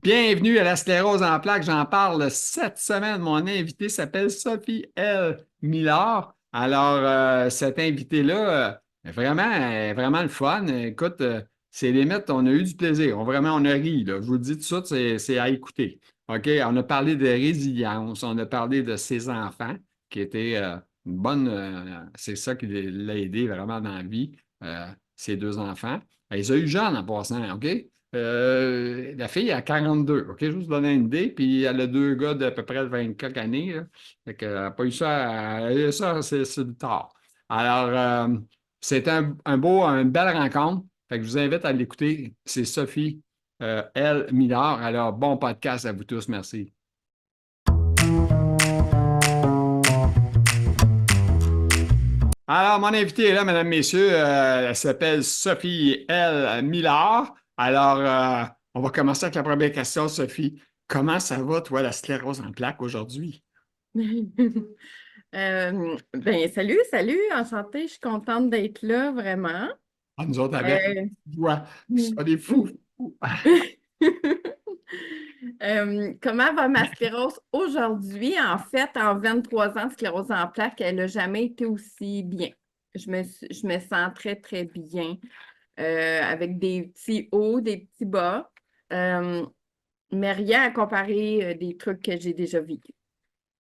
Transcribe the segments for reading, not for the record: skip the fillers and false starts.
Bienvenue à la sclérose en plaques. J'en parle cette semaine. Mon invité s'appelle Sophie L. Millard. Alors, cette invitée-là, est vraiment le fun. Écoute, c'est limite, on a eu du plaisir. On a ri, là. Je vous le dis tout de suite, c'est à écouter. OK? On a parlé de résilience, on a parlé de ses enfants, qui étaient une bonne. C'est ça qui l'a aidé vraiment dans la vie, ses deux enfants. Elle les a eu jeunes en passant, OK? La fille a 42, OK? Je vais vous donner une idée. Puis elle a deux gars d'à peu près 20 quelques années. Là. Fait qu'elle n'a pas eu ça, elle a eu ça, c'est du tard. Alors, c'est une belle rencontre. Fait que je vous invite à l'écouter. C'est Sophie L. Millard. Alors, bon podcast à vous tous. Merci. Alors, mon invité est là, mesdames, messieurs. Elle s'appelle Sophie L. Millard. Alors, on va commencer avec la première question, Sophie. Comment ça va, toi, la sclérose en plaques aujourd'hui? Salut, enchantée, je suis contente d'être là, vraiment. Ah, nous autres avec, Euh, toi, ça des fous. Comment va ma sclérose aujourd'hui? En fait, en 23 ans de sclérose en plaques, elle n'a jamais été aussi bien. Je me sens très, très bien, avec des petits hauts, des petits bas, euh, mais rien à comparer des trucs que j'ai déjà vécus.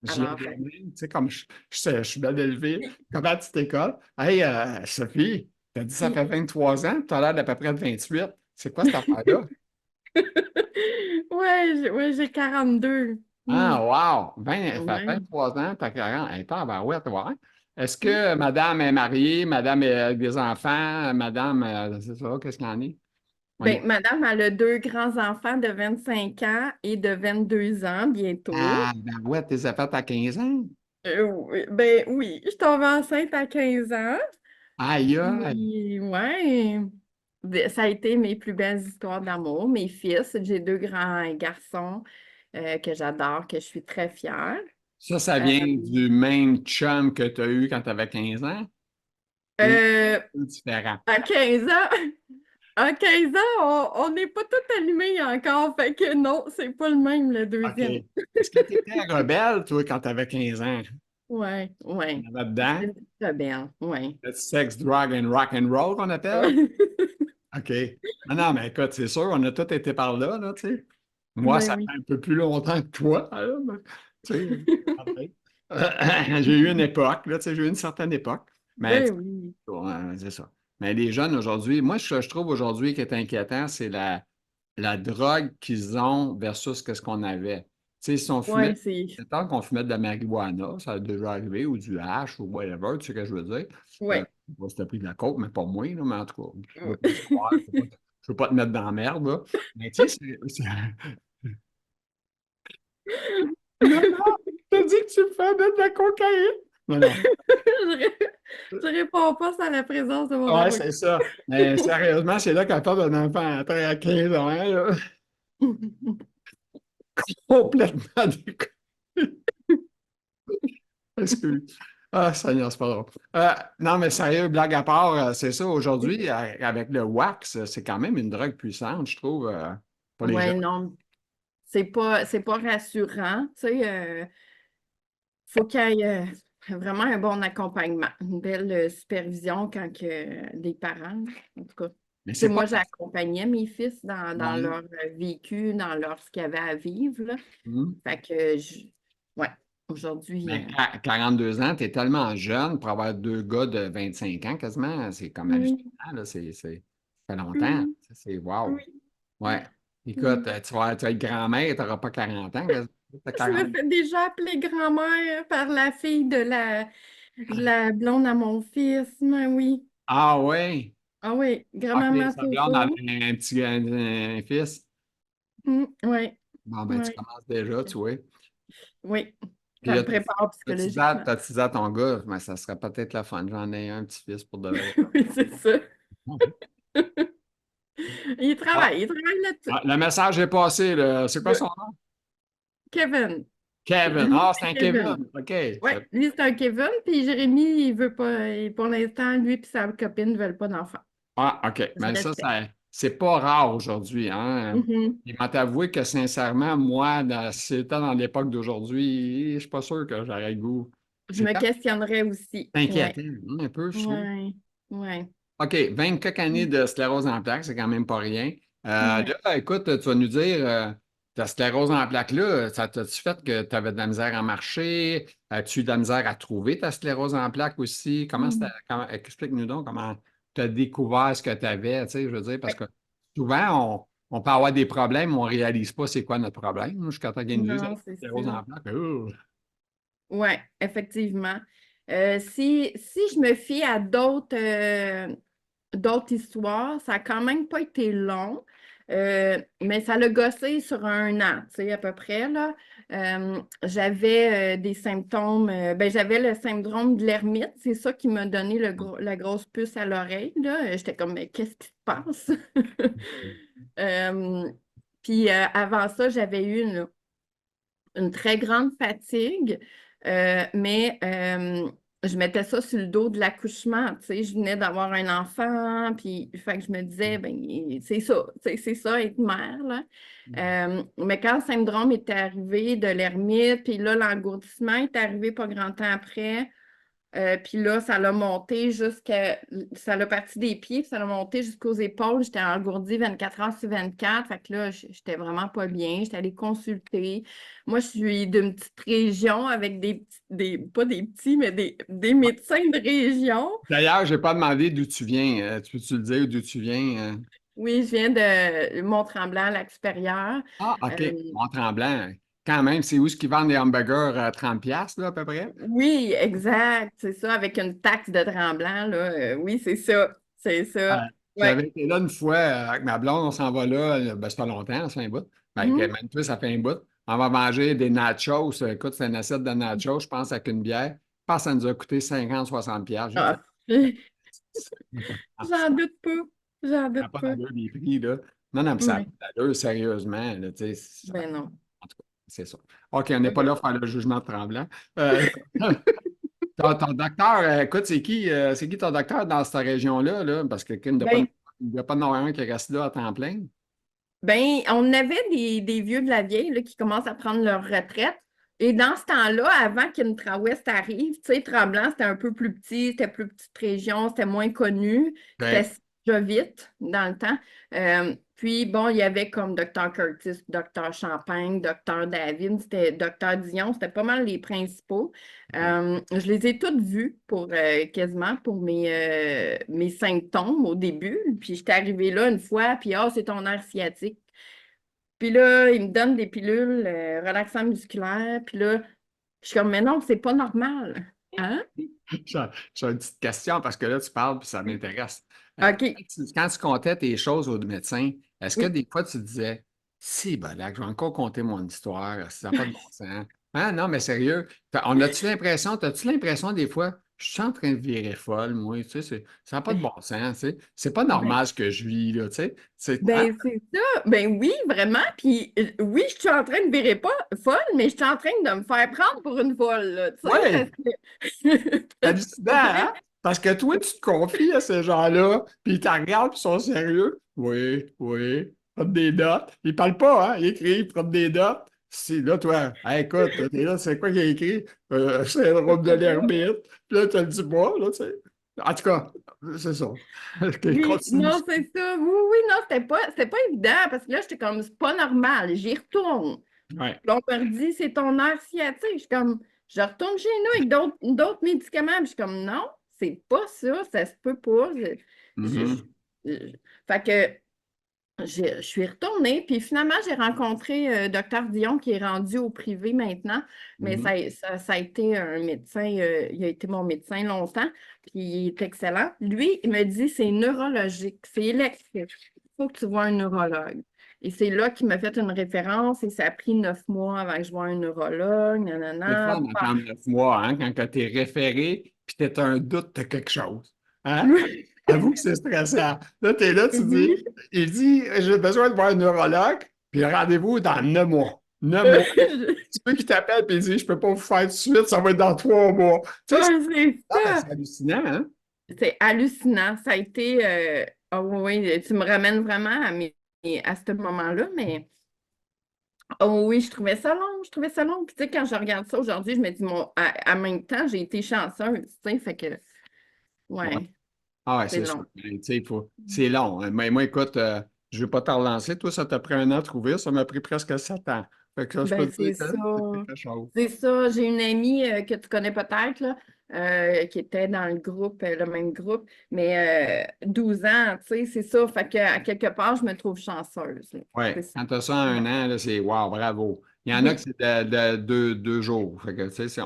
J'y ai Alors, demandé, tu sais, comme je suis bien élevé, comment tu t'écoles? Hey, Sophie, t'as dit ça fait 23 ans, tu as l'air d'à peu près de 28. C'est quoi cette affaire-là? ouais, j'ai 42. Hmm. Ah, wow! Ça fait Ouais. 23 ans, t'as 40. Hey, tabarouette, ouais. Est-ce que madame est mariée, madame est avec des enfants, madame, c'est ça, qu'est-ce qu'il y en est? On est... Madame, elle a deux grands-enfants de 25 ans et de 22 ans bientôt. Ah, ben ouais, t'es faites à 15 ans. Oui, je tombe enceinte à 15 ans. Aïe, aïe. Puis, ouais, ça a été mes plus belles histoires d'amour. Mes fils, j'ai deux grands garçons que j'adore, que je suis très fière. Ça Euh, vient du même chum que tu as eu quand tu avais 15 ans ou euh, c'est différent? à 15 ans, à 15 ans, on n'est pas tout allumé encore. Fait que non, c'est pas le même, le OK. deuxième. Est-ce que tu étais rebelle, toi, quand tu avais 15 ans? Ouais, ouais. Il y en avait J'étais dedans? une petite rebelle, ouais. Le sex, drug and rock and roll qu'on appelle? OK. Non, non, mais écoute, c'est sûr, on a tous été par là, tu sais. Moi, Ben ça oui. fait un peu plus longtemps que toi, là, mais, tu sais. Après. J'ai eu une époque, là, tu sais, j'ai eu une certaine époque. Mais Ben oui. ouais, c'est ça. Mais les jeunes aujourd'hui, moi, je trouve aujourd'hui qui est inquiétant, c'est la drogue qu'ils ont versus ce qu'on avait. Tu sais, si on fumait, Ouais, c'est. tant qu'on fumait de la marijuana, ça a déjà arrivé, ou du hash, ou whatever, tu sais ce que je veux dire. Ouais. Moi, c'était pris de la coke, mais pas moi, là, mais en tout cas, je veux Ouais. pas savoir, je veux pas te mettre dans la merde, là. Mais tu sais, non, non, t'as dit que tu me fais mettre de la cocaïne. Non, non. Je, ré- je réponds pas à la présence de mon Ouais, avocat. c'est ça. Mais sérieusement, c'est là qu'elle parle d'un enfant à 15 ans, là, complètement déconné. Excuse. Ah, Seigneur, c'est pas drôle. Non, mais sérieux, blague à part, c'est ça, aujourd'hui, avec le wax, c'est quand même une drogue puissante, je trouve, pour les gens. Ouais, non, c'est pas rassurant. Tu sais, faut qu'il y ait vraiment un bon accompagnement, une belle supervision quand que des parents, en tout cas. Mais Tu sais, c'est pas moi, facile. j'accompagnais mes fils dans Ouais. leur vécu, dans leur ce qu'ils avaient à vivre, là. Mhm. Fait que, ouais, aujourd'hui. Mais 42 ans, tu es tellement jeune pour avoir deux gars de 25 ans quasiment, c'est comme hallucinant, Oui, là, ça fait longtemps. oui, C'est wow. oui. Ouais. Écoute, Oui. tu vas être grand-mère, tu n'auras pas 40 ans, tu as Je 40. me fais déjà appeler grand-mère par la fille de la blonde à mon fils. Mais oui. Ah ouais. Ah oui, OK, grand-maman sa blonde Toto. avait un petit un fils. Oui, Bon, ben, tu oui, commences déjà, tu vois. oui. Puis Ça là, me prépare psychologiquement. t'as teasé à ton gars, mais ça serait peut-être la fun. J'en ai un petit-fils pour de vrai. Oui, c'est ça. Ah, Il travaille là-dessus. le message est passé, là. C'est quoi Le- son nom? Kevin. Kevin. Lui, Ah, c'est c'est un Kevin. Kevin. OK. Oui, lui, c'est un Kevin. Puis Jérémy, il veut pas. Pour l'instant, lui et sa copine ne veulent pas d'enfant. Ah, OK. Je Mais ça, respecte. c'est pas rare aujourd'hui, hein? Mhm. Il m'a avoué que sincèrement, moi, si c'était dans l'époque d'aujourd'hui, je suis pas sûr que j'aurais le goût. Je C'est me questionnerais aussi. Ouais, inquiétant, hein, un peu, je trouve. ouais, ouais, OK, 20 quelques années de sclérose en plaques, c'est quand même pas rien. ouais. Là, écoute, tu vas nous dire, ta sclérose en plaques-là, ça t'a-tu fait que tu avais de la misère à marcher? As-tu eu de la misère à trouver ta sclérose en plaques aussi? Mm. Explique-nous donc comment tu as découvert ce que tu avais, tu sais, je veux dire, parce Ouais. que souvent, on peut avoir des problèmes, mais on ne réalise pas c'est quoi notre problème. Jusqu'à temps qu'il nous dise, Non, c'est sclérose ça. en plaques, oh. Oui, effectivement. Si je me fie à d'autres histoires, ça n'a quand même pas été long, mais ça l'a gossé sur 1 an, tu sais, à peu près, là. J'avais des symptômes, ben, j'avais le syndrome de l'hermite, c'est ça qui m'a donné la grosse puce à l'oreille, là. J'étais comme, mais qu'est-ce qui se passe? Euh, Puis avant ça, j'avais eu une très grande fatigue, mais je mettais ça sur le dos de l'accouchement. Tu sais, je venais d'avoir un enfant, puis fait que je me disais, ben, c'est ça, tu sais, c'est ça être mère, là. Mais quand le syndrome est arrivé de l'hermite, puis là, l'engourdissement est arrivé pas grand temps après, puis là, ça l'a monté jusqu'à. Ça l'a parti des pieds, puis ça l'a monté jusqu'aux épaules. J'étais engourdie 24 heures sur 24. Fait que là, j'étais vraiment pas bien. J'étais allée consulter. Moi, je suis d'une petite région avec pas des petits, mais des médecins de région. D'ailleurs, je n'ai pas demandé d'où tu viens. Tu peux-tu le dire d'où tu viens? Oui, je viens de Mont-Tremblant, Lac-Supérieur. Ah, Euh, OK. Mont-Tremblant. Quand même, c'est où ce qu'ils vendent des hamburgers à 30 piastres, là, à peu près? oui, exact. C'est ça, avec une taxe de Tremblant, là. Oui, c'est ça. C'est Euh, ça. Ouais. J'avais été là une fois avec ma blonde, on s'en va là, ben, ça fait longtemps, ça fait un bout. Ben, Mhm. même plus, ça fait un bout. On va manger des nachos. Écoute, c'est une assiette de nachos, je pense, avec une bière. Je pense que ça nous a coûté 50-60 piastres. J'ai fait, Ah. ah, J'en doute pas. J'en ça n'a doute pas pas. d'allure des prix, là. Non, non, puis ça n'a Oui. pas d'allure, sérieusement, là, tu sais, Ben non. en tout cas, c'est ça. OK, on n'est pas OK. là pour faire le jugement de tremblant. Euh, ton docteur, écoute, c'est qui ton docteur dans cette région-là, là? Parce que Ben, il n'y a pas de un qui reste là à temps plein. ben, on avait des vieux de la vieille là, qui commencent à prendre leur retraite. Et dans ce temps-là, avant qu'Intra-Ouest arrive, tu sais, Tremblant, c'était un peu plus petit, c'était plus petite région, c'était moins connu, c'était Ben, déjà vite dans le temps. Puis, bon, il y avait comme Docteur Curtis, Docteur Champagne, Docteur David, c'était Docteur Dion, c'était pas mal les principaux. Je les ai toutes vues pour quasiment pour mes symptômes au début. Puis, j'étais arrivée là une fois, puis, c'est ton nerf sciatique. Puis là, il me donne des pilules relaxantes musculaires. Puis là, je suis comme, mais non, c'est pas normal. Hein? j'ai une petite question parce que là, tu parles puis ça m'intéresse. OK. Quand tu comptais tes choses aux médecins, est-ce que Oui. des fois tu disais, si, ben là, je vais encore compter mon histoire, ça n'a pas de bon sens. Hein? Non, mais sérieux, as-tu l'impression des fois, je suis en train de virer folle, moi, tu sais, ça n'a pas de bon sens, tu sais. C'est pas Ben, normal ce que je vis, là, tu sais. Hein? ben, c'est ça. Ben oui, vraiment. Puis oui, je suis en train de virer pas folle, mais je suis en train de me faire prendre pour une folle, là, tu sais, Oui, parce que c'est hallucinant, hein? Parce que toi, tu te confies à ces gens-là, puis ils te regardent, puis ils sont sérieux. Oui, oui. Prends des notes. Ils parlent pas, hein? Ils écrivent, ils prennent des notes. Si, là, toi, hey, écoute, t'es là, c'est quoi qu'il a écrit? Syndrome de l'ermite. Puis là, tu le dis pas, là, tu sais. En tout cas, c'est ça. OK, oui, continue. non, c'est ça. Oui, oui, non, c'était pas évident parce que là, j'étais comme, c'est pas normal. J'y retourne. Ouais. Puis on me redit, c'est ton nerf sciatique. Je suis comme, je retourne chez nous avec d'autres médicaments. Puis je suis comme, non, c'est pas ça se peut pas. Je- je- Mhm. je- Fait que je suis retournée, puis finalement, j'ai rencontré Dr Dion qui est rendu au privé maintenant, mais Mhm. ça a été un médecin, il a été mon médecin longtemps, puis il est excellent. Lui, il me dit, c'est neurologique, c'est électrique. Il faut que tu vois un neurologue. Et c'est là qu'il m'a fait une référence et ça a pris 9 mois avant que je voie un neurologue, C'est nanana. fun d'attendre 9 mois, hein, quand tu es référé, puis tu as un doute de quelque chose. Hein? Oui. Avoue que c'est stressant. Là, tu es là, tu dis, Oui. il dit, j'ai besoin de voir un neurologue, puis le rendez-vous est dans 9 mois. 9 mois. Tu veux qu'il t'appelle, puis il dit, je peux pas vous faire tout de suite, ça va être dans 3 mois. Tu sais, Ouais, c'est ah, ben, ça. c'est hallucinant, hein? C'est hallucinant. Ça a été. Ah oui, tu me ramènes vraiment à ce moment-là, mais oh oui, je trouvais ça long, je trouvais ça long. Puis tu sais, quand je regarde ça aujourd'hui, je me dis, en même temps, j'ai été chanceuse, tu sais, fait que, Ouais. ouais, Ah ouais, c'est c'est sûr. long. Tu sais, c'est long, hein. Mais moi, écoute, je ne vais pas te relancer. Toi, ça t'a pris 1 an à trouver. Ça m'a pris presque 7 ans. Fait que ça, je peux Ben, te dire c'est que ça. c'est quelque chose. C'est ça. J'ai une amie que tu connais peut-être, là, qui était dans le groupe, le même groupe, mais 12 ans, tu sais, c'est ça. Fait que, à quelque part, je me trouve chanceuse, là. Oui, C'est ça. quand tu as ça en Ouais. 1 an, là, c'est wow, bravo. Il y en a que Oui, c'est de 2 jours. Fait que, tu sais,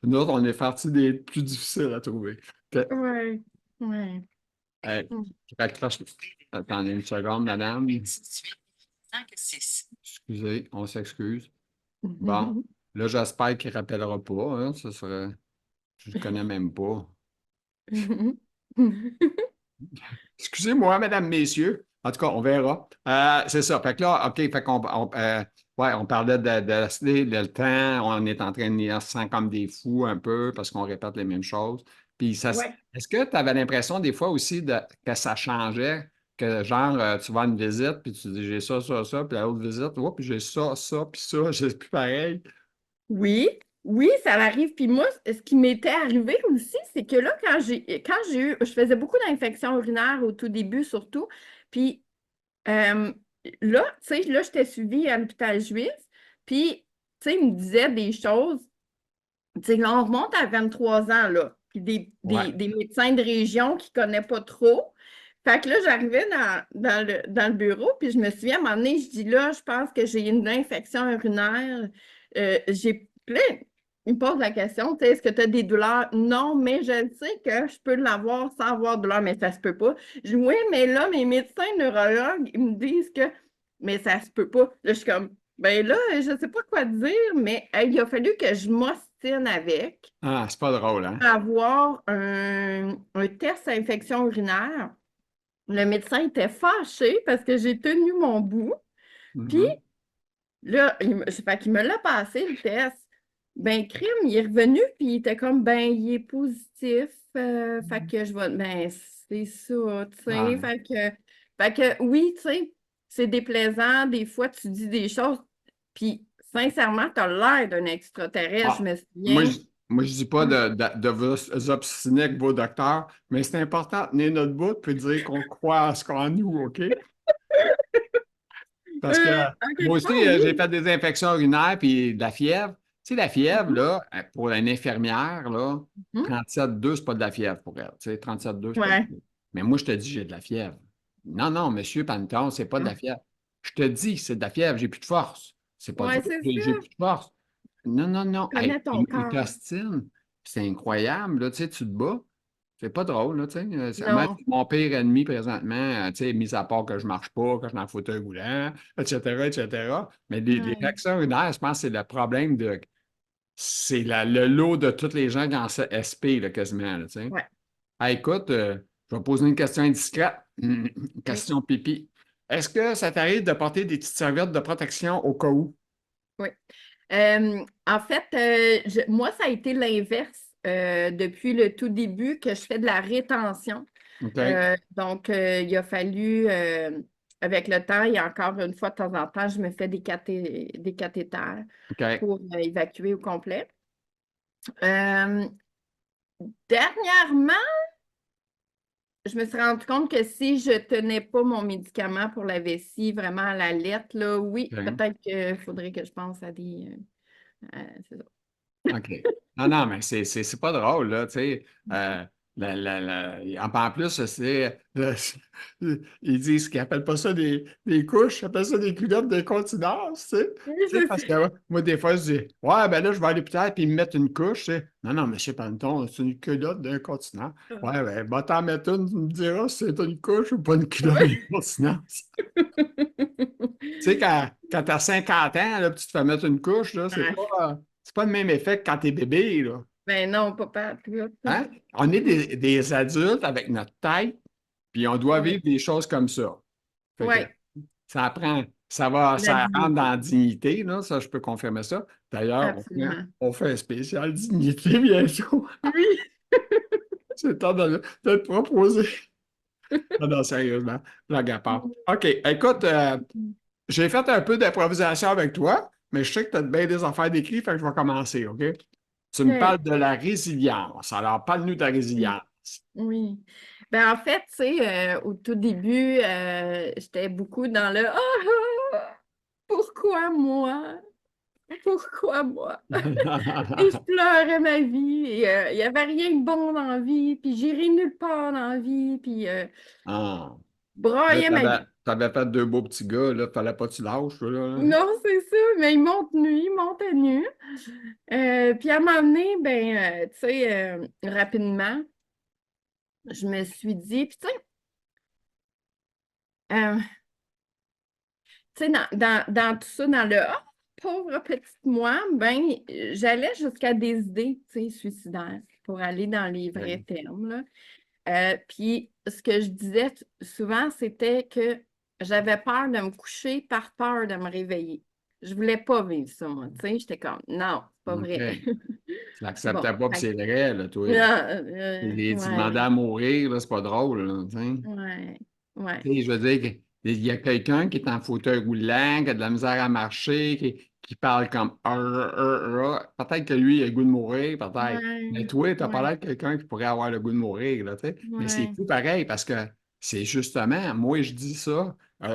nous autres, on est partis des plus difficiles à trouver. OK. oui, oui. Hey, je raccroche. Attendez une seconde, madame. Excusez, on s'excuse. Bon, là, j'espère qu'il ne rappellera pas. Hein, ça serait... Je ne le connais même pas. Excusez-moi, mesdames, messieurs. En tout cas, on verra. C'est ça. Fait que là, OK, fait qu'on ouais, on parlait le temps. On est en train de lire ça comme des fous un peu parce qu'on répète les mêmes choses. Puis ça, Ouais. est-ce que tu avais l'impression des fois aussi que ça changeait? Que genre, tu vas à une visite, puis tu dis j'ai ça, puis à l'autre visite, oh, puis j'ai ça, puis ça, c'est plus pareil. Oui, oui, ça m'arrive. Puis moi, ce qui m'était arrivé aussi, c'est que là, quand j'ai eu, je faisais beaucoup d'infections urinaires au tout début, surtout. Puis euh, là, tu sais, là, j'étais suivie à l'hôpital juif. Puis, tu sais, il me disait des choses. Tu sais, là, on remonte à 23 ans, là. Puis Ouais. des médecins de région qui ne connaissent pas trop. Fait que là, j'arrivais dans le bureau, puis je me souviens, à un moment donné, je dis là, je pense que j'ai une infection urinaire. Puis là, il me pose la question, tu sais, est-ce que tu as des douleurs? Non, mais je sais que je peux l'avoir sans avoir de douleur, mais ça se peut pas. Je dis oui, mais là, mes médecins neurologues, ils me disent que, mais ça se peut pas. Là, je suis comme, ben là, je ne sais pas quoi dire, mais il a fallu que je m'ostine avec Ah, c'est pas drôle, hein? pour avoir un test à infection urinaire. Le médecin était fâché parce que j'ai tenu mon bout. Puis Mhm. là, fait qu'il me l'a passé, le test. Ben, crime, il est revenu, puis il était comme, ben, il est positif. Fait que je vais, ben, c'est ça, tu Ah, sais. Fait que oui, tu sais, c'est déplaisant. Des fois, tu dis des choses, puis sincèrement, tu as l'air d'un extraterrestre, je ah. me Moi, souviens. je moi, je dis pas de vous obstiner avec vos docteurs, mais c'est important de tenir notre bout et dire qu'on croit à ce qu'en nous, OK? Parce que À moi quelque aussi, part, j'ai oui. fait des infections urinaires puis de la fièvre. Tu sais, la fièvre, Mhm. là, pour une infirmière, là, Mhm. 37,2, c'est pas de la fièvre pour elle. Tu sais, 37,2, c'est pas de la Ouais. fièvre. Mais moi, je te dis, j'ai de la fièvre. Non, non, monsieur Panton, c'est pas de la fièvre. Je te dis, c'est de la fièvre, j'ai plus de force. C'est pas Ouais, vrai, c'est j'ai ça. plus de force. Non, non, non. Hey, Connais ton il corps. t'ostine. C'est incroyable, là, tu sais, tu te bats. C'est pas drôle, là, tu sais. Moi, Non. c'est mon pire ennemi présentement, tu sais, mis à part que je marche pas, que je suis dans le fauteuil roulant, etc., etc. Mais les Ouais. vaccins urinaires, je pense que c'est le problème de. C'est le lot de tous les gens qui ont ça SP, là, quasiment, là, tu sais. Ouais. Ah, écoute, je vais poser une question indiscrète. Une Oui. question pipi. Est-ce que ça t'arrive de porter des petites serviettes de protection au cas où? Oui. En fait, moi, ça a été l'inverse depuis le tout début que je fais de la rétention. OK? Donc, il a fallu, avec le temps, et encore une fois, de temps en temps, je me fais des cathéters OK. pour évacuer au complet. Euh, Dernièrement, je me suis rendu compte que si je tenais pas mon médicament pour la vessie vraiment à la lettre, là, oui, OK. peut-être qu'il faudrait que je pense à des. C'est ça. OK. Non, non, mais c'est pas drôle, là, tu sais. En plus, ils disent qu'ils appellent pas ça des couches, ils appellent ça des culottes de continence, tu sais. Oui, Tu sais, parce que moi, des fois, je dis, ouais, ben là, je vais à l'hôpital, puis ils me mettent une couche, tu sais. Non, non, monsieur Panton, c'est une culotte d'un continent. Ouais, ben, va t'en mettre une, tu me diras si c'est une couche ou pas une culotte d'un Oui. continence. Tu sais, quand tu as 50 ans, là, puis tu te fais mettre une couche, là, c'est pas le même effet que quand t'es bébé, là. Ben non, pas tout. Hein? On est des adultes avec notre tête, puis on doit Oui, vivre des choses comme ça. Fait que oui, ça apprend, la ça rentre dans dignité. la dignité, là, ça, je peux confirmer ça. D'ailleurs, Absolument. on fait un spécial dignité bientôt. Oui. C'est le temps de le proposer. Non, non, sérieusement, blague à part. OK, écoute, j'ai fait un peu d'improvisation avec toi, mais je sais que tu as bien des affaires d'écrit, fait que je vais commencer, OK? Tu me parles OK. de la résilience. Alors, parle-nous de la Oui. résilience. Oui. Ben, en fait, tu sais, au tout début, j'étais beaucoup dans le pourquoi moi? Pourquoi moi? Et je pleurais ma vie. Et, il n'y avait rien de bon dans la vie. Puis j'irai nulle part dans la vie. Puis Ah. Là, broyais ma vie. t'avais fait deux beaux petits gars, là, fallait pas que tu lâches, là. Non, c'est ça, mais ils m'ont tenu, ils m'ont tenu. Puis à un moment donné, ben, tu sais, rapidement, je me suis dit, puis euh, tu sais, dans tout ça, dans le ah, pauvre petite moi, ben, j'allais jusqu'à des idées, tu sais, suicidaires, pour aller dans les vrais OK. termes, là. Puis ce que je disais souvent, c'était que j'avais peur de me coucher par peur de me réveiller. Je voulais pas vivre ça, moi, tu sais, j'étais comme, non, c'est pas OK. vrai. Tu Bon, l'acceptais pas, puis fait c'est vrai, là, toi. que, Tu demandais ouais, à mourir, là, c'est pas drôle, là, tu sais. ouais, ouais, Tu sais, je veux dire, il y a quelqu'un qui est en fauteuil roulant, qui a de la misère à marcher, qui parle comme peut-être que lui, il a le goût de mourir, peut-être. Mais ouais, toi, tu as ouais, parlé de quelqu'un qui pourrait avoir le goût de mourir, là, tu sais. Mais c'est ouais. tout pareil parce que c'est justement, moi, je dis ça, puis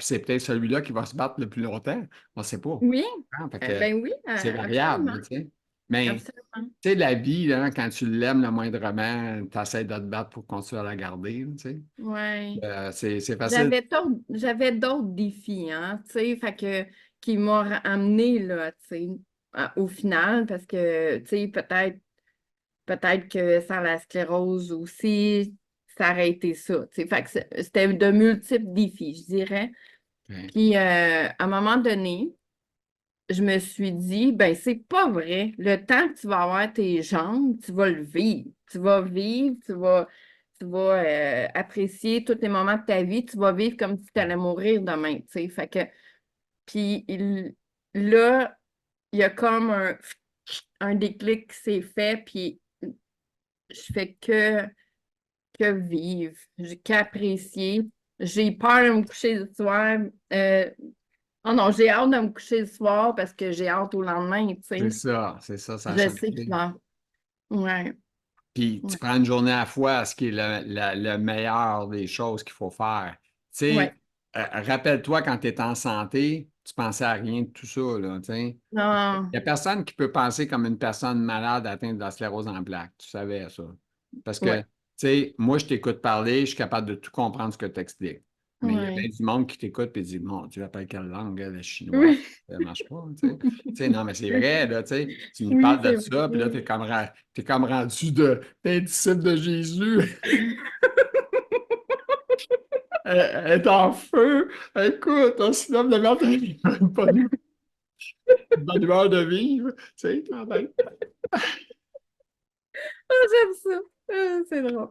c'est peut-être celui-là qui va se battre le plus longtemps. On ne sait pas. Oui, Hein, fait que ben oui, c'est variable, absolument, là, tu sais. Mais absolument. tu sais, la vie, là, quand tu l'aimes le moindrement, tu essaies de te battre pour continuer à la garder, tu sais. Ouais. C'est facile. J'avais d'autres défis, hein, tu sais, fait que, qui m'ont amené, là, tu sais, au final, parce que, tu sais, peut-être que sans la sclérose aussi, ça aurait été ça, tu sais, fait que c'était de multiples défis, je dirais. OK. Puis, à un moment donné, je me suis dit, ben, c'est pas vrai. Le temps que tu vas avoir tes jambes, tu vas le vivre. Tu vas vivre, tu vas apprécier tous les moments de ta vie. Tu vas vivre comme si tu allais mourir demain, tu sais. Fait que, puis là, il y a comme un déclic qui s'est fait, puis je fais que vivre, qu'apprécier. J'ai peur de me coucher le soir. Oh non, j'ai hâte de me coucher le soir parce que j'ai hâte au lendemain, tu sais. C'est ça, ça a Je sais qu'il changé. va. Ouais, Puis tu ouais, prends une journée à la fois, ce qui est le meilleur des choses qu'il faut faire. Tu sais, ouais. rappelle-toi quand tu étais en santé, tu pensais à rien de tout ça, là, tu sais. Il Non, n'y a personne qui peut penser comme une personne malade atteinte de la sclérose en plaques. Tu savais ça. Parce que, ouais, tu sais, moi, je t'écoute parler, je suis capable de tout comprendre ce que tu expliques. Mais il y a bien ouais. du monde qui t'écoute et dit, mon Dieu, appelle quelle langue, le chinois? Oui, Ça ne marche pas, tu sais. Tu sais, non, mais c'est vrai, là, tu sais, tu nous oui, parles de c'est ça, puis là, vrai. t'es comme rendu t'es un disciple de Jésus. Elle est en feu. Écoute, on se lève le matin, une bonne humeur de vivre, tu sais, quand même. Ah, j'aime ça. Ah, c'est drôle.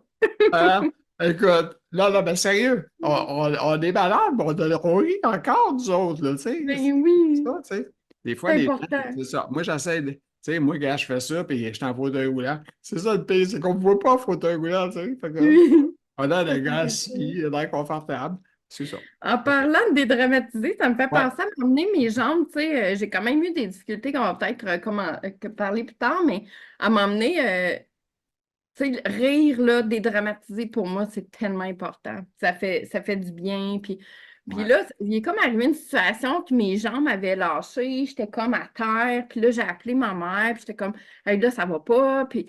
Hein? Écoute, là, là, ben sérieux, on est malade, mais on rit encore, nous autres, là, tu sais. Ben C'est oui, ça, tu sais. Des fois, c'est les gens, important. c'est ça. Moi, j'essaie de. Tu sais, moi, gars, je fais ça, puis je suis en fauteuil roulant. C'est ça le pire, c'est qu'on ne voit pas en fauteuil roulant, tu sais. Fait que, Oui. on a Ça, des c'est gars vrai. assis, il a l'air confortable. C'est ça. En Fait que, parlant de dédramatiser, ça me fait ouais. penser à m'emmener mes jambes. Tu sais, j'ai quand même eu des difficultés qu'on va peut-être parler plus tard, mais à m'emmener, tu sais, rire, là, dédramatiser, pour moi, c'est tellement important. Ça fait du bien. Puis Ouais. là, il est comme arrivé une situation que mes jambes avaient lâché, j'étais comme à terre, puis là, j'ai appelé ma mère, puis j'étais comme, hey, là, ça va pas. Puis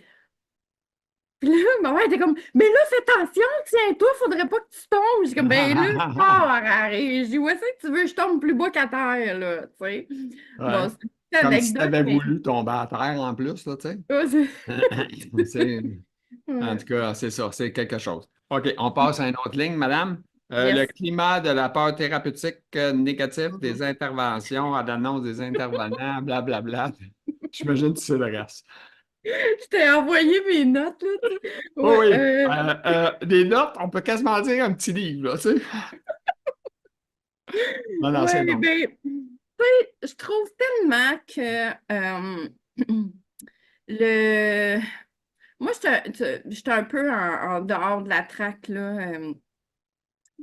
là, ma mère était comme, mais là, fais attention, tiens-toi, faudrait pas que tu tombes. J'ai comme, ben là, je pars, arrête. J'ai dit, où est-ce que tu veux que je tombe plus bas qu'à terre, là, tu sais. Ouais. Bon, c'est une petite Comme si tu anecdote, avais mais. voulu tomber à terre en plus, là, tu sais. C'est- En Ouais. tout cas, c'est ça, c'est quelque chose. OK, on passe à une autre ligne, madame. Le Yes. climat de la peur thérapeutique négative des interventions à l'annonce des intervenants, blablabla. J'imagine que c'est le reste. Je t'ai envoyé mes notes, là, tu sais. Oh Ouais, oui, des notes, on peut quasiment dire un petit livre, là, tu sais. Non, non, c'est ouais, bon. ben, tu sais, je trouve tellement que le, Moi, j'étais un peu en dehors de la traque, là,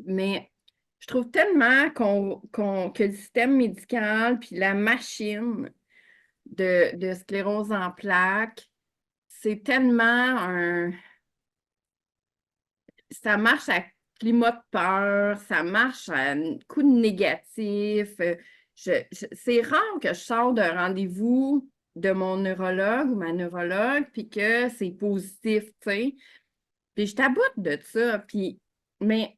mais je trouve tellement que le système médical puis la machine de sclérose en plaques, c'est tellement ça marche à climat de peur, ça marche à un coup de négatif. C'est rare que je sors d'un rendez-vous de mon neurologue ou ma neurologue, puis que c'est positif, tu sais. Puis je taboute de ça. Puis, mais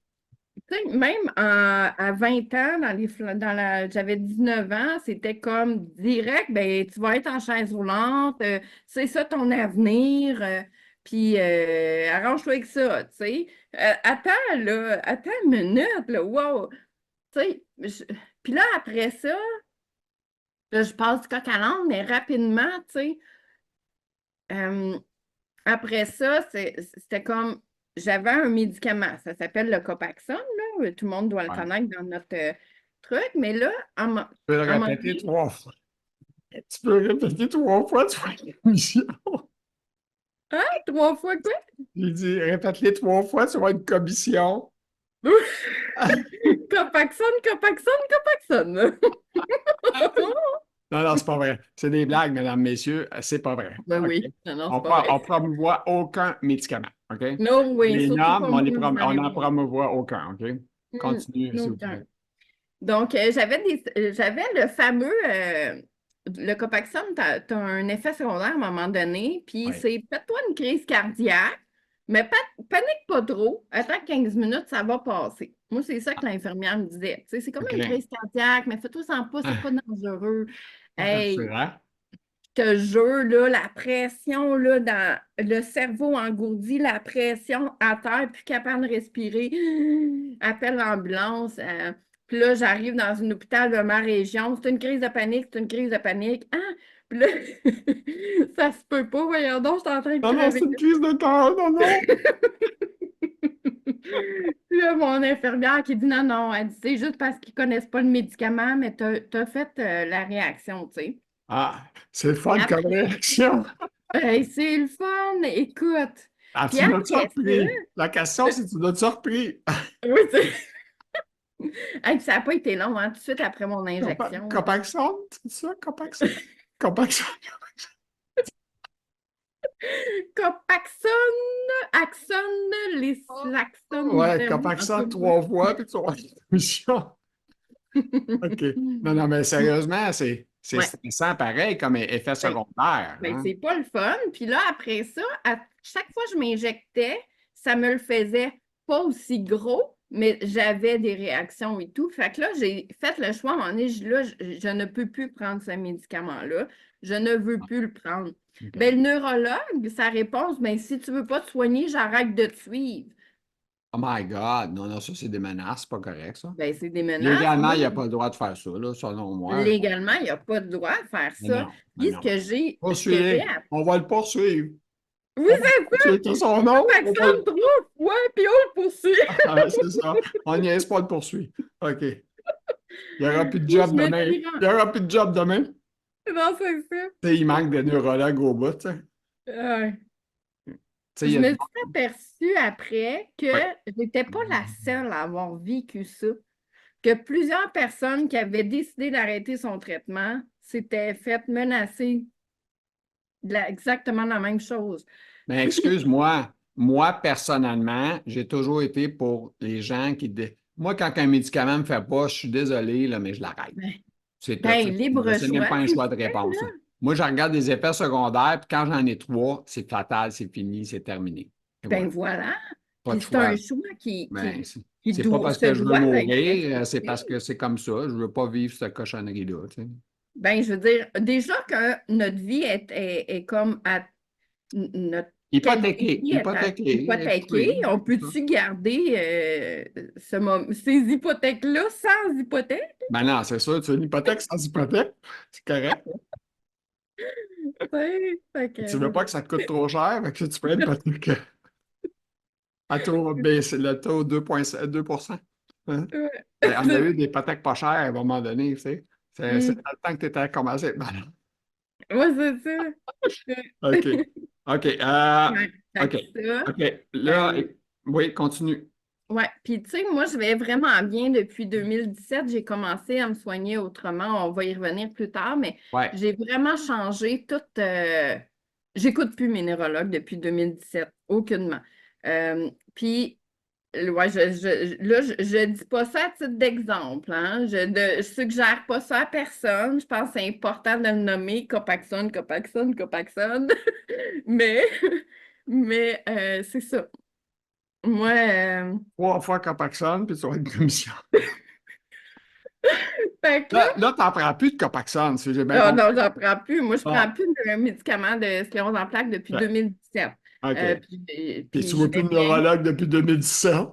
tu sais, même à 20 ans, j'avais 19 ans, c'était comme direct, ben, tu vas être en chaise roulante, c'est ça ton avenir, puis arrange-toi avec ça, tu sais. Attends, là, attends une minute, là, wow. Tu sais, puis là, après ça, là, je passe du coq à l'âne, mais rapidement, tu sais. euh, Après ça, c'était comme, j'avais un médicament, ça s'appelle le Copaxone, là. Tout le monde doit le Ouais. connaître dans notre truc, mais là, Tu peux le à un moment répéter donné, 3 fois. Tu peux le répéter 3 fois, tu vois l'émission. hein, 3 fois quoi? J'ai dit, répète-les 3 fois, tu vas une commission. Copaxone, Copaxone, Copaxone. Non, non, c'est pas vrai. C'est des blagues, mesdames, messieurs. C'est pas vrai. Ben OK? oui, non, non, On c'est pas vrai. ne promouvoit aucun médicament. OK? Non, oui, Les surtout pas noms, moi on dans les n'en mains. promouvoit aucun. OK? Continue, s'il vous Aucun. plaît. Donc, j'avais le fameux, le Copaxone, tu as un effet secondaire à un moment donné, puis Oui. c'est fais-toi une crise cardiaque, mais panique pas trop, attends 15 minutes, ça va passer. Moi, c'est ça que l'infirmière me disait. Tu sais, c'est comme une OK. crise cardiaque, mais fais-toi sans pas, c'est pas Ah, dangereux. Hey, rassurant. je te jure, là, la pression là, dans le cerveau engourdi, la pression à terre, plus capable de respirer. Appelle l'ambulance. Puis là, j'arrive dans un hôpital de ma région. C'est une crise de panique, c'est une crise de panique. Ah! Puis là, ça se peut pas, voyons donc, je suis en train de Non, non, c'est crever. une crise de cœur. Non, non. Puis là, mon infirmière qui dit non, non, elle dit c'est juste parce qu'ils connaissent pas le médicament, mais t'as fait la réaction, tu sais. Ah, c'est le Et fun comme après, réaction. hey, c'est le fun, écoute. Ah, Puis tu m'as après ça, surpris. La question, c'est tu m'as surpris. oui, hey, puis ça n'a pas été long, hein, tout de suite après mon injection. Copaxone, c'est ça? Copaxone? Copaxone. Copaxone, Axone, les Laxone, Ouais, Copaxone 3 fois, puis tu vas une commission. OK. Non, non, mais sérieusement, c'est Ouais, stressant pareil comme effet ben, secondaire. ben, Hein? c'est pas le fun. Puis là, après ça, à chaque fois que je m'injectais, ça me le faisait pas aussi gros, mais j'avais des réactions et tout. Fait que là, j'ai fait le choix à un moment donné, là, je ne peux plus prendre ce médicament-là. Je ne veux plus le prendre. Ben, OK. le neurologue, sa réponse, ben, si tu veux pas te soigner, j'arrête de te suivre. Oh my God. Non, non, ça, c'est des menaces. C'est pas correct, ça. Ben, c'est des menaces. Légalement, Moi, il n'y a pas le droit de faire ça, là, selon moi. légalement, il n'y a pas de droit de faire Mais ça. non, mais Puis non. ce que j'ai Poursuivre. On va le poursuivre. Oui, On va le c'est ça. poursuivre. C'est son nom. On va Paxson 3 fois, puis on le poursuit. Ah, c'est ça. On niaise pas le poursuivre. OK. Il n'y aura plus de Puis job je me demain. suis Il n'y aura plus de job demain. Non, c'est ça. Tu sais, il manque de neurologues au bout, tu sais. Ouais. Tu sais, il y Je a me du... suis aperçue après que Oui. je n'étais pas la seule à avoir vécu ça, que plusieurs personnes qui avaient décidé d'arrêter son traitement s'étaient fait menacer exactement la même chose. Mais excuse-moi, moi, personnellement, j'ai toujours été pour les gens qui... Moi, quand un médicament ne me fait pas, je suis désolé, là, mais je l'arrête. Ben, C'est tout. ben, libre C'est même choix, pas un c'est choix de ça, réponse. là. Moi, je regarde des effets secondaires, puis quand j'en ai 3, c'est fatal, c'est fini, c'est terminé. Et Ben voilà. voilà. Pas Puis de c'est un choix. choix Ben, qui c'est pas parce se que je veux doit d'être mourir, c'est parce respecté. que c'est comme ça. Je veux pas vivre cette cochonnerie-là, tu sais. Ben, je veux dire, déjà que notre vie est comme notre qualité de Hypothéqué, vie est hypothéqué, hypothéquée. oui. On peut-tu garder ces hypothèques-là sans hypothèque? Ben non, c'est sûr, tu as une hypothèque sans hypothèque, c'est correct. Ouais, fait Tu que veux c'est pas que ça te coûte trop cher, fait que tu prends une hypothèque à taux baissé, le taux 2,2%. Hein? ça. Ben, on a eu des hypothèques pas chères à un moment donné, tu sais. C'est Hmm. dans le temps que tu étais à commencer. Ben non. Ouais, c'est ça. OK. OK. Ouais, fait OK. que ça. OK. Là, euh, oui, continue. ouais, puis tu sais, moi, je vais vraiment bien depuis 2017. J'ai commencé à me soigner autrement. On va y revenir plus tard, mais Ouais. j'ai vraiment changé tout. J'écoute plus mes neurologues depuis 2017, aucunement. Puis, ouais, là, je dis pas ça à titre d'exemple, hein. Je suggère pas ça à personne. Je pense que c'est important de le nommer, Copaxone, Copaxone, Copaxone. Mais, mais c'est ça. Moi, 3 fois Copaxone, puis tu vas être une commission. fait que là, Là, tu n'en prends plus de Copaxone, si j'ai bien oh compris. non, j'en prends plus. Moi, je prends Bon. plus de médicaments de sclérose en plaques depuis Ouais. 2017. OK. Puis Puis tu je vois plus vais de bien. neurologue depuis 2017.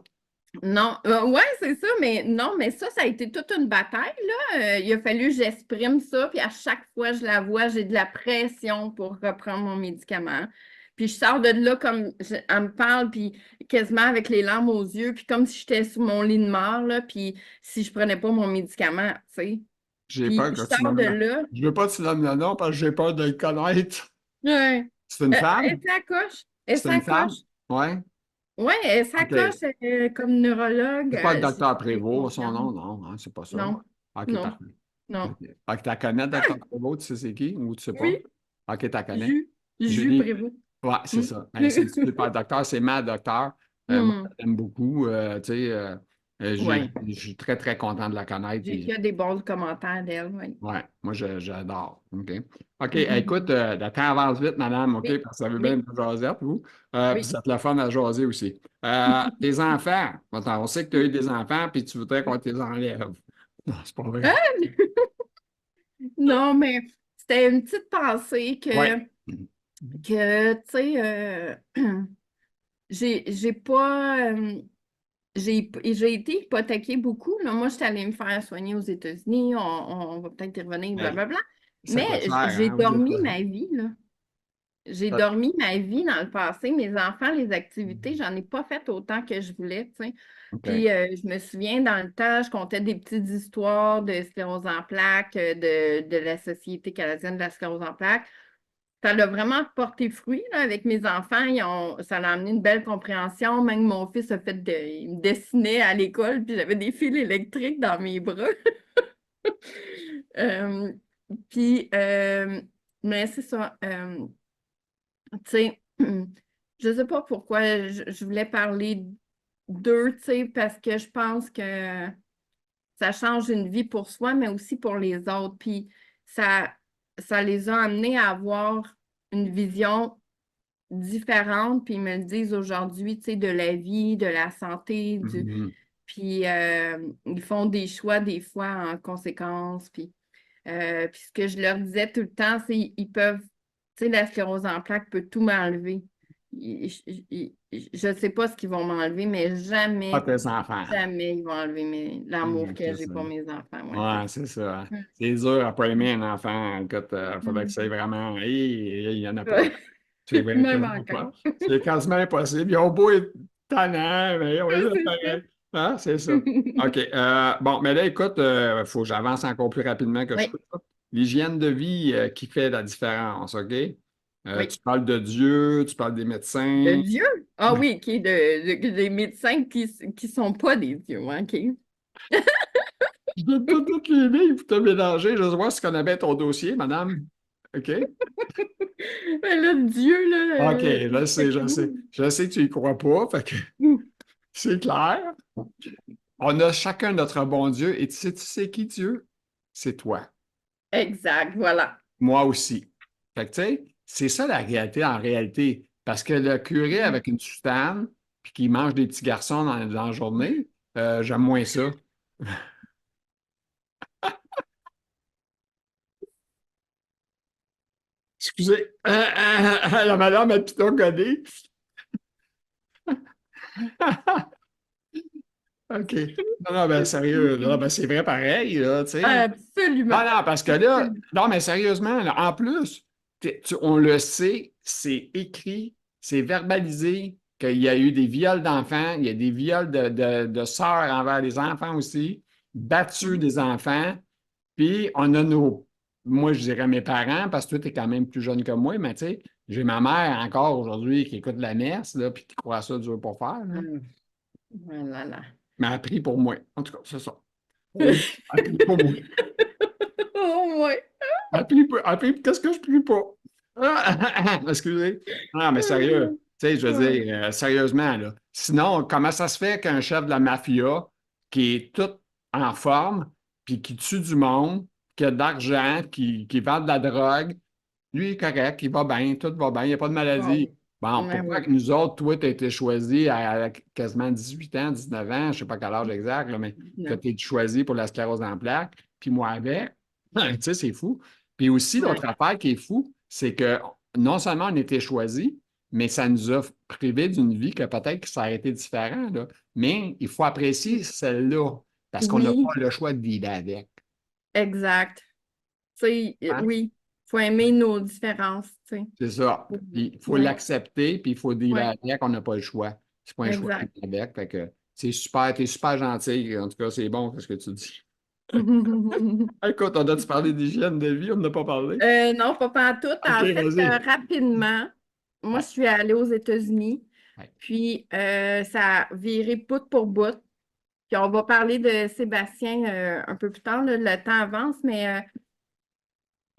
Non, ouais, c'est ça, mais non, mais ça a été toute une bataille, là. Il a fallu que j'exprime ça, puis à chaque fois que je la vois, j'ai de la pression pour reprendre mon médicament. Puis je sors de là comme elle me parle, puis quasiment avec les larmes aux yeux, puis comme si j'étais sur mon lit de mort, là, puis si je prenais pas mon médicament, tu sais. J'ai Puis peur je que tu sors nommes de le... là. Je veux pas que tu nommes le nom parce que j'ai peur de le connaître. Ouais. C'est une Elle femme? s'accroche. Elle C'est une femme? s'accroche. Ouais. Oui, elle OK. s'accroche comme neurologue. C'est pas le J'ai docteur très Prévost, son confiance. nom, non, hein, c'est pas ça. Non, OK, non, parfait. non. OK. Fait que tu la connais, docteur Prévost, tu sais c'est qui ou tu sais pas? Oui, OK, tu la connais. Jus Julie. Prévost. Ouais, c'est Hmm. ça. Ben, c'est une super docteur, c'est ma docteur. Moi, Hmm. je l'aime beaucoup. Tu sais, Oui, je suis très, très content de la connaître. j'ai Puis, que des bons commentaires d'elle, oui. ouais, moi, j'adore. OK. OK, Mhm. écoute, le temps avance vite, madame, OK, Oui, parce que ça veut bien oui, une jasette, vous. Puis oui. ça te le fun à jaser aussi. Tes enfants, attends, on sait que tu as eu des enfants, puis tu voudrais qu'on te les enlève. Non, c'est pas vrai. Ah! Non, mais c'était une petite pensée Oui. tu sais, j'ai pas. J'ai été hypothéquée beaucoup, là. Moi, j'étais allée me faire soigner aux États-Unis. On va peut-être y revenir, Hey, blablabla. ça coûte Mais cher, j'ai hein, aux dormi États-Unis. ma vie, là. J'ai dormi ma vie dans le passé. Mes enfants, les activités, j'en ai pas fait autant que je voulais, tu sais. OK. Puis je me souviens, dans le temps, je contais des petites histoires de sclérose en plaques, de la Société canadienne de la sclérose en plaques. Ça a vraiment porté fruit là, avec mes enfants. Ça a amené une belle compréhension. Même mon fils a fait il me dessinait à l'école, puis j'avais des fils électriques dans mes bras. Euh, puis, mais c'est ça. Tu sais, je sais pas pourquoi je voulais parler d'eux, tu sais, parce que je pense que ça change une vie pour soi, mais aussi pour les autres. Puis ça, ça les a amenés à avoir une vision différente, puis ils me le disent aujourd'hui, tu sais, de la vie, de la santé, Mhm. puis ils font des choix des fois en conséquence, puis ce que je leur disais tout le temps, c'est ils peuvent, tu sais, la sclérose en plaques peut tout m'enlever. Je ne sais pas ce qu'ils vont m'enlever, mais Pas jamais, tes enfants. jamais ils vont enlever l'amour que C'est j'ai ça. pour mes enfants. Ouais, c'est Ouais, ça. c'est ça. Mm. C'est dur à pas aimer un enfant. Écoute, il faudrait que Mm. ça ait vraiment. Il n'y en a pas. Ouais. C'est vrai, Même quasiment encore. pas. C'est quasiment impossible. Ils ont beau être tannants, mais on les a C'est ça. pareil. Hein, c'est ça. OK. Bon, mais là, écoute, il faut que j'avance encore plus rapidement que je Oui, peux. L'hygiène de vie qui fait la différence, OK? oui. Tu parles de Dieu, tu parles des De médecins. Dieu? Ah oui, OK, des médecins qui sont pas des dieux, hein, OK. Je donne pas toutes les livres pour te mélanger. Je veux voir si tu connais bien ton dossier, madame. OK? Mais là, Dieu, OK, là, je sais, je sais. Je sais que tu y crois pas, fait que c'est clair. On a chacun notre bon Dieu. Et tu sais qui Dieu? C'est toi. exact, voilà. Moi aussi. Fait que tu sais, c'est ça la réalité en réalité. Parce que le curé avec une soutane, puis qui mange des petits garçons dans la journée, j'aime moins ça. Excusez. La madame a plutôt godé. OK. Non, non, ben sérieux, là, ben c'est vrai pareil, là, tu sais. Non, Absolument. non, parce que là, Absolument. non, mais sérieusement, là, en plus, on le sait, c'est écrit, c'est verbalisé qu'il y a eu des viols d'enfants, il y a des viols de sœurs envers les enfants aussi, battus Mhm. des enfants, puis on a nos, moi je dirais mes parents, parce que toi, tu es quand même plus jeune que moi, mais tu sais, J'ai ma mère encore aujourd'hui qui écoute la messe, là, puis qui croit ça dur pour faire, là. Oh là là. Mais elle prie pour moi. En tout cas, c'est ça. Elle prie pour moi. Oh, ouais. Elle prie pour qu'est-ce que je prie pas? Excusez. Non, mais sérieux. Tu sais, je veux Ouais. dire, sérieusement, là. Sinon, comment ça se fait qu'un chef de la mafia qui est tout en forme, puis qui tue du monde, qui a de l'argent, qui vend de la drogue, lui, il est correct, il va bien, tout va bien, il n'y a pas de maladie. Bon. Bon, Ouais, pourquoi ouais. que nous autres, toi, tu as été choisi à quasiment 18 ans, 19 ans, je ne sais pas quel âge exact, là, mais que Non. tu es choisi pour la sclérose en plaques, puis moi avec, tu sais, c'est fou. Puis aussi, Ouais. l'autre affaire qui est fou, c'est que non seulement on a été choisi, mais ça nous a privé d'une vie que peut-être que ça aurait été différent, là. Mais il faut apprécier celle-là, parce qu'on n'a pas Oui, le choix de vivre avec. exact. Tu sais, Hein? oui, il faut aimer nos différences, tu sais. C'est ça. Puis, il faut Oui, l'accepter, puis il faut dire oui, avec, on n'a pas le choix. C'est pas un choix de exact. vivre avec. Fait que c'est super, t'es super gentil. En tout cas, c'est bon ce que tu dis. Écoute, on a-tu parlé d'hygiène de vie? On n'a pas parlé. Non, pas tout. OK, En fait, vas-y. rapidement, moi, Ouais. je suis allée aux États-Unis, Ouais. puis ça a viré bout pour bout. Puis on va parler de Sébastien un peu plus tard, là, le temps avance, mais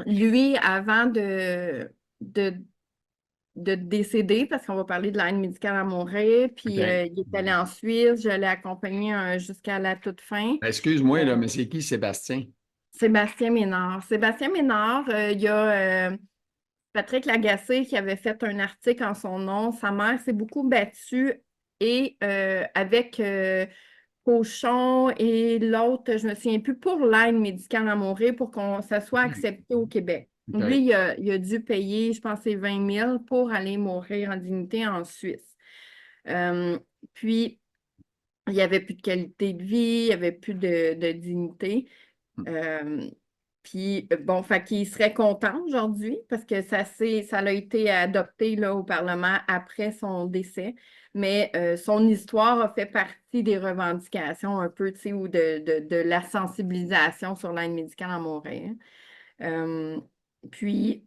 lui, avant de, de décéder, parce qu'on va parler de l'aide médicale à mourir, OK. puis il est allé en Suisse, je l'ai accompagné jusqu'à la toute fin. Ben, excuse-moi, là, Euh, mais c'est qui Sébastien? Sébastien Ménard. Sébastien Ménard, il y a Patrick Lagacé qui avait fait un article en son nom. Sa mère s'est beaucoup battue et avec Cochon et l'autre, je me souviens plus, pour l'aide médicale à mourir pour qu'on ça soit accepté au Québec. Lui, OK. il a dû payer, je pense, c'est 20 000 pour aller mourir en dignité en Suisse. Euh, Puis, il n'y avait plus de qualité de vie, il n'y avait plus de dignité. Euh, Puis, bon, fait qu'il serait content aujourd'hui parce que ça a été adopté là, au Parlement après son décès. Mais son histoire a fait partie des revendications un peu, tu sais, ou de la sensibilisation sur l'aide médicale à mourir. Euh, Puis,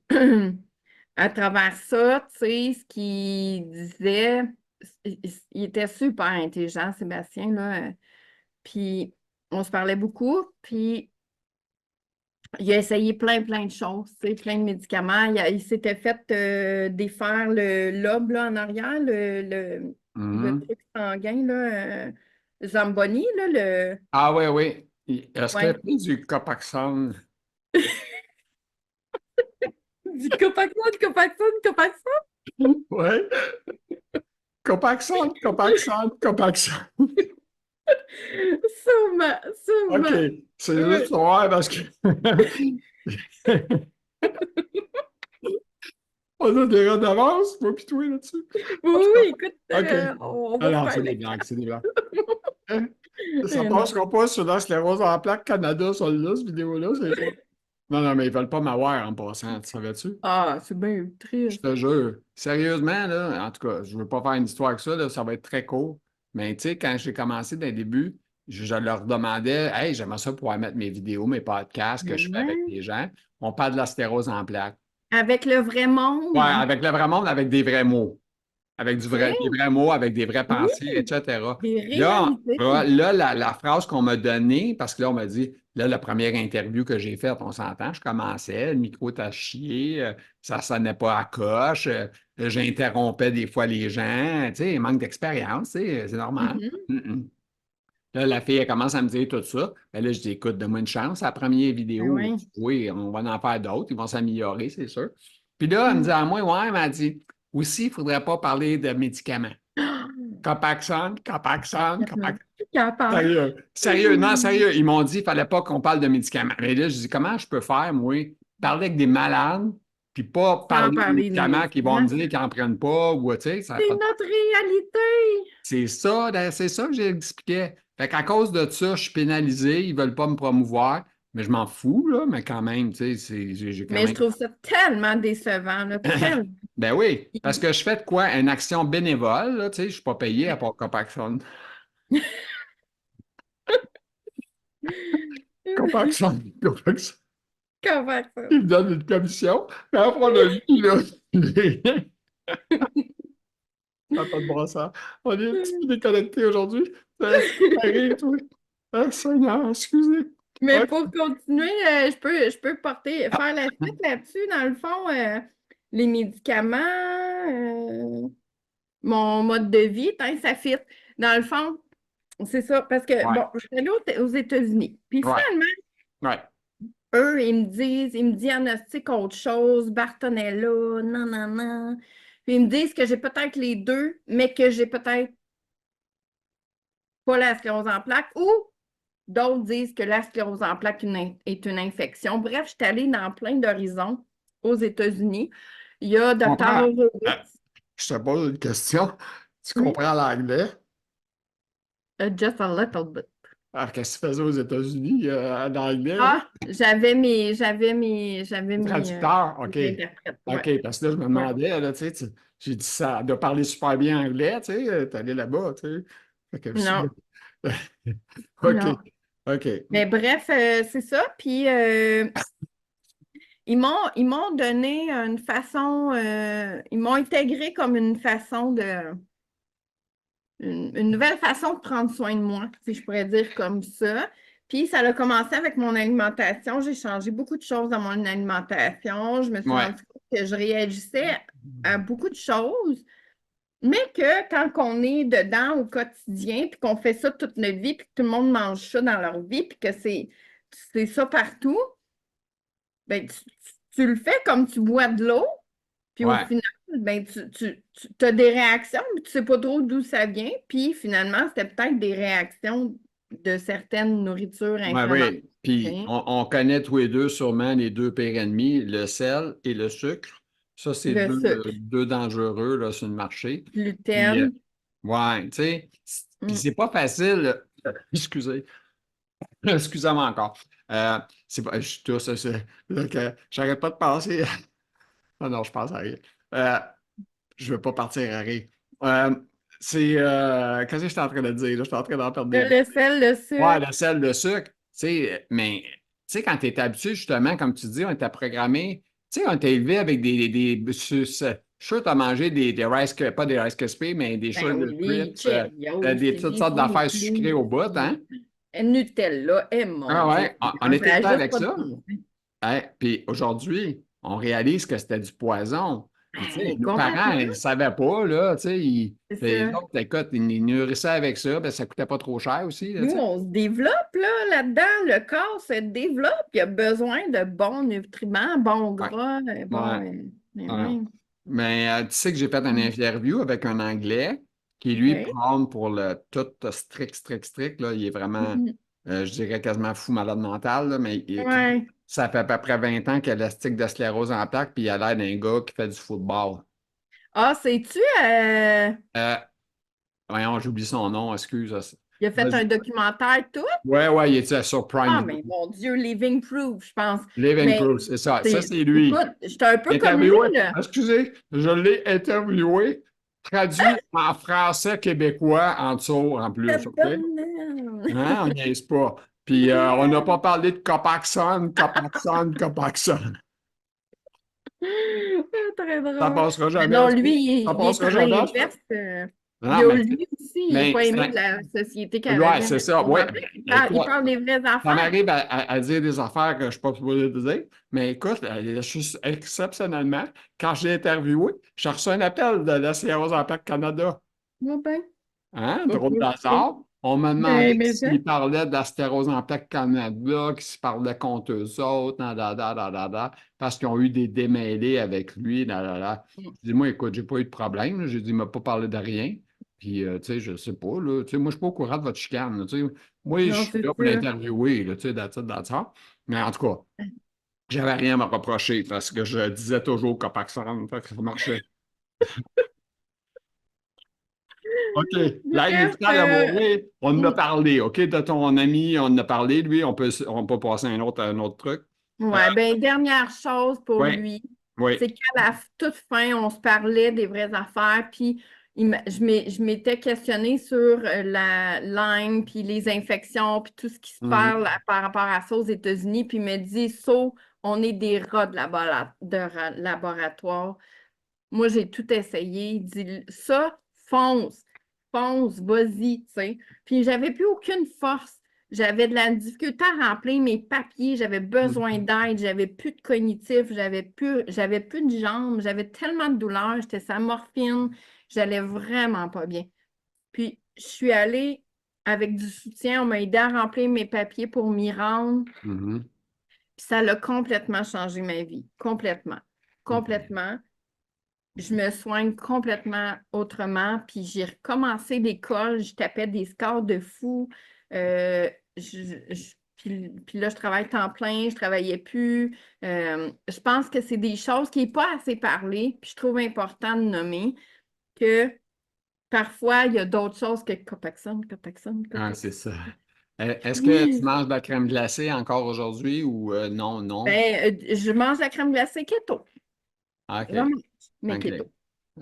à travers ça, tu sais, ce qu'il disait, il était super intelligent, Sébastien, là. Puis, on se parlait beaucoup, puis il a essayé plein de choses, tu sais, plein de médicaments. Il s'était fait défaire le lobe là, en arrière, le Mhm. truc sanguin, là, Zamboni, là, Ah oui, oui. Est-ce qu'il a ouais. pris du Copaxone? Du Copaxone, Copaxone, Copaxone. Oui. Copaxone, Copaxone, Copaxone. Sûrement, OK. sûrement. C'est juste Ouais. pour voir parce que on a des rats d'avance, moi pis toi là-dessus. Oui, En tout oui, cas, écoute, OK. on va Alors, faire c'est des le blagues, c'est des blagues. Ça Eh non. passera pas sur la sclérose en plaques Canada, celle-là, cette vidéo-là, c'est pas. Non, non, mais ils veulent pas m'avoir en passant, tu savais-tu? Ah, c'est bien Je triste. te jure. Sérieusement, là, en tout cas, je veux pas faire une histoire avec ça, là, ça va être très court. Mais tu sais, quand j'ai commencé dès le début, je leur demandais, hey, j'aimerais ça pouvoir mettre mes vidéos, mes podcasts que Mais je fais avec ouais. les gens. On parle de la sclérose en plaques. Avec le vrai Ouais, monde, avec le vrai monde, avec des vrais mots. Avec tu sais, des vrais mots, avec des vraies oui, pensées, etc. des Là, réalités. la phrase qu'on m'a donnée, parce que là, on m'a dit, là, la première interview que j'ai faite, on s'entend, je commençais, le micro était chier, ça sonnait pas à coche, j'interrompais des fois les gens, tu sais, manque d'expérience, tu sais, c'est normal. Mhm. Mm-mm. Là, la fille, elle commence à me dire tout ça. Ben là, je dis, écoute, donne-moi une chance. La première Ben vidéo, oui. oui, on va en faire d'autres. Ils vont s'améliorer, c'est sûr. Puis là, elle me dit Mm. à moi, ouais, elle m'a dit, aussi, il ne faudrait pas parler de médicaments. Copaxone, Copaxone, Copaxone. Plus capable. Sérieux, sérieux, non, sérieux. Ils m'ont dit qu'il ne fallait pas qu'on parle de médicaments. Mais là, je dis, comment je peux faire, moi, parler avec des malades, puis pas Sans parler de parler de médicaments qui vont me médicaments. dire qu'ils n'en prennent pas, ou, tu sais, ça n'a C'est pas de. notre réalité. C'est ça que j'expliquais. Fait qu'à cause de ça, je suis pénalisé, ils ne veulent pas me promouvoir, mais je m'en fous, là, mais quand même, tu sais, j'ai quand Mais je même. trouve ça tellement décevant, là, tellement. Ben oui, parce que je fais de quoi? Une action bénévole, là, tu sais, je ne suis pas payé à part Copaxone. Copaxone, Copaxone. Comment ça? Il me donne une commission, mais après, on a vu, là. Ça n'a pas de bon sens. On est un petit peu déconnectés aujourd'hui. Ça arrive, toi. Ah, Seigneur, excusez. Mais OK. pour continuer, faire la suite là-dessus. Dans le fond, les médicaments, mon mode de vie, tant que ça fit. Dans le fond, c'est ça. Parce que, Ouais, bon, je suis allée aux États-Unis. Puis ouais, finalement, ouais. eux, ils me diagnostiquent autre chose, Bartonella, non, non, non. Puis ils me disent que j'ai peut-être les deux, mais que j'ai peut-être pas la sclérose en plaques, ou d'autres disent que la sclérose en plaques est une infection. Bref, je suis allée dans plein d'horizons aux États-Unis. Il y a Je Dr. comprends. Euh, Horowitz, je te pose une question. Tu oui, comprends l'anglais? just a little bit. Ah, qu'est-ce que tu faisais aux États-Unis en anglais? Ah, j'avais Traducteur? OK. mes interprètes, ouais, OK, parce que là, je me ouais. demandais, là, tu sais, j'ai dit ça doit parler super bien anglais, tu sais, t'es allé là-bas, tu sais. Fait que je me suis Non, dit, OK, non. OK. Mais bref, c'est ça. Puis ils m'ont donné une façon, ils m'ont intégré comme une façon une nouvelle façon de prendre soin de moi, si je pourrais dire comme ça. Puis ça a commencé avec mon alimentation. J'ai changé beaucoup de choses dans mon alimentation. Je me suis Ouais. rendu compte que je réagissais à beaucoup de choses, mais que quand on est dedans au quotidien, puis qu'on fait ça toute notre vie, puis que tout le monde mange ça dans leur vie, puis que c'est ça partout, ben, tu le fais comme tu bois de l'eau, puis au Ouais. final, ben, tu as des réactions, mais tu ne sais pas trop d'où ça vient. Puis finalement, c'était peut-être des réactions de certaines nourritures Ouais, inflammatoires. oui. Puis on connaît tous les deux sûrement les deux pires ennemis, le sel et le sucre. Ça, c'est Le sucre, deux dangereux là, sur le marché. Puis, gluten. ouais, tu sais, puis Mm. c'est pas facile. Excusez. Excusez-moi encore. C'est pas, je tousse, là, j'arrête pas de penser. Ah non, je pense à rien. Euh, je veux pas partir à rire. Euh, qu'est-ce que j'étais en train de dire? Là? J'étais en train d'en perdre des bouts. Le sel, le Ouais, sucre. le sel, le sucre. Tu sais, mais tu sais, quand tu es habitué, justement, comme tu dis, on t'a programmé, tu sais, on t'a élevé avec je suis sûr que tu as mangé des Rice, pas des Rice Krispies, mais des Ben Sugar oui, Crisps, Cheerios, des toutes puis sortes d'affaires sucrées Snoopy, au bout, hein? puis Nutella. Eh mon Ah Dieu, ouais, on était ça n'a juste avec pas de ça. bon sens. Hein? Puis aujourd'hui, on réalise que c'était du poison. Puis, tu sais, Ben, nos parents, complètement, ils ne savaient pas, là, tu sais, c'est les ça. autres, écoute, ils nourrissaient avec ça, ben, ça ne coûtait pas trop cher aussi, là, Nous, tu sais. on se développe là-dedans. Le corps se développe. Il a besoin de bons nutriments, bons Ouais, gras, ouais, mais ouais. ouais. Mais tu sais que j'ai fait une interview avec un Anglais qui, lui, OK. prône pour le tout strict, strict, strict, là. Il est vraiment, Mhm. je dirais quasiment fou malade mental, là, mais Ouais. ça fait à peu près 20 ans qu'il a la stick de sclérose en plaques, puis il a l'air d'un gars qui fait du football. Ah, sais-tu, Euh, Voyons, j'oublie son nom, excuse. il a fait un Vas-y. documentaire tout? Ouais, ouais, il était sur Prime Ah, Video. mais mon Dieu, Living Proof, je pense. Living Mais Proof, c'est ça. Ça, c'est, c'est lui. écoute, j'étais un peu comme lui, Interviewé. là. Excusez, je l'ai interviewé, traduit en français québécois en dessous en plus, OK? Tabarnak. Hein, on niaise pas. Puis on n'a pas parlé de Copaxone, Copaxone, Copaxone. Très Ça drôle. passera Mais jamais. non, lui, Ça il est passera à jamais. l'inverse. Non, mais, Lui aussi, il n'est mais pas aimé de la Société ouais, canadienne c'est de ça. la Oui, santé. Il écoute, parle des vraies ça affaires. m'arrive à dire des affaires que je ne suis pas supposé de dire, mais écoute, je suis exceptionnellement, quand je l'ai interviewé, j'ai reçu un appel de la Sierra Impact Canada. Va bien. Hein? Pas Drôle pour ça. d'hasard. On m'a demandé Ben, mais ça. s'ils parlaient d'Astérose en plaques Canada, s'ils parlaient contre eux autres, parce qu'ils ont eu des démêlés avec lui. Je dis, moi, écoute, j'ai pas eu de problème. Là. J'ai dit, il m'a pas parlé de rien. Puis, tu sais, je sais pas, là. Tu sais, moi, je suis pas au courant de votre chicane. Là, tu sais. Moi, je Non, suis c'est là pour ça. l'interviewer, là, tu sais, that's it. Mais en tout cas, j'avais rien à me reprocher parce que je disais toujours Copaxone, fait que ça marchait. OK. L'aide Bref, médicale à mourir, on en a parlé, OK? De ton ami, on en a parlé, lui, on peut passer à un autre truc. Euh, ouais, ben, dernière chose pour oui, lui, oui. c'est qu'à la toute fin, on se parlait des vraies affaires, puis je m'étais questionnée sur la Lyme, puis les infections, puis tout ce qui se parle Mhm. par rapport à ça aux États-Unis, puis il me dit, on est des rats de laboratoire. Moi, j'ai tout essayé. Il dit ça, fonce, fonce, vas-y, tu sais. Puis, j'avais plus aucune force. J'avais de la difficulté à remplir mes papiers. J'avais besoin d'aide. J'avais plus de cognitif. J'avais plus de jambes. J'avais tellement de douleur. J'étais sa morphine. J'allais vraiment pas bien. Puis, je suis allée avec du soutien. On m'a aidé à remplir mes papiers pour m'y rendre. Mhm. Puis, ça a complètement changé ma vie. Complètement. OK. Complètement. Je me soigne complètement autrement. Puis, j'ai recommencé l'école. Je tapais des scores de fou. Puis là, je travaille temps plein. Je travaillais plus. Je pense que c'est des choses qui n'est pas assez parlé. Puis, je trouve important de nommer que parfois, il y a d'autres choses que Copaxone, Copaxone, Ah, c'est Copaxone. ça. Est-ce que tu manges de la crème glacée encore aujourd'hui ou non, non? Je mange la crème glacée keto. Ah, J'en OK. mange, mais OK. keto.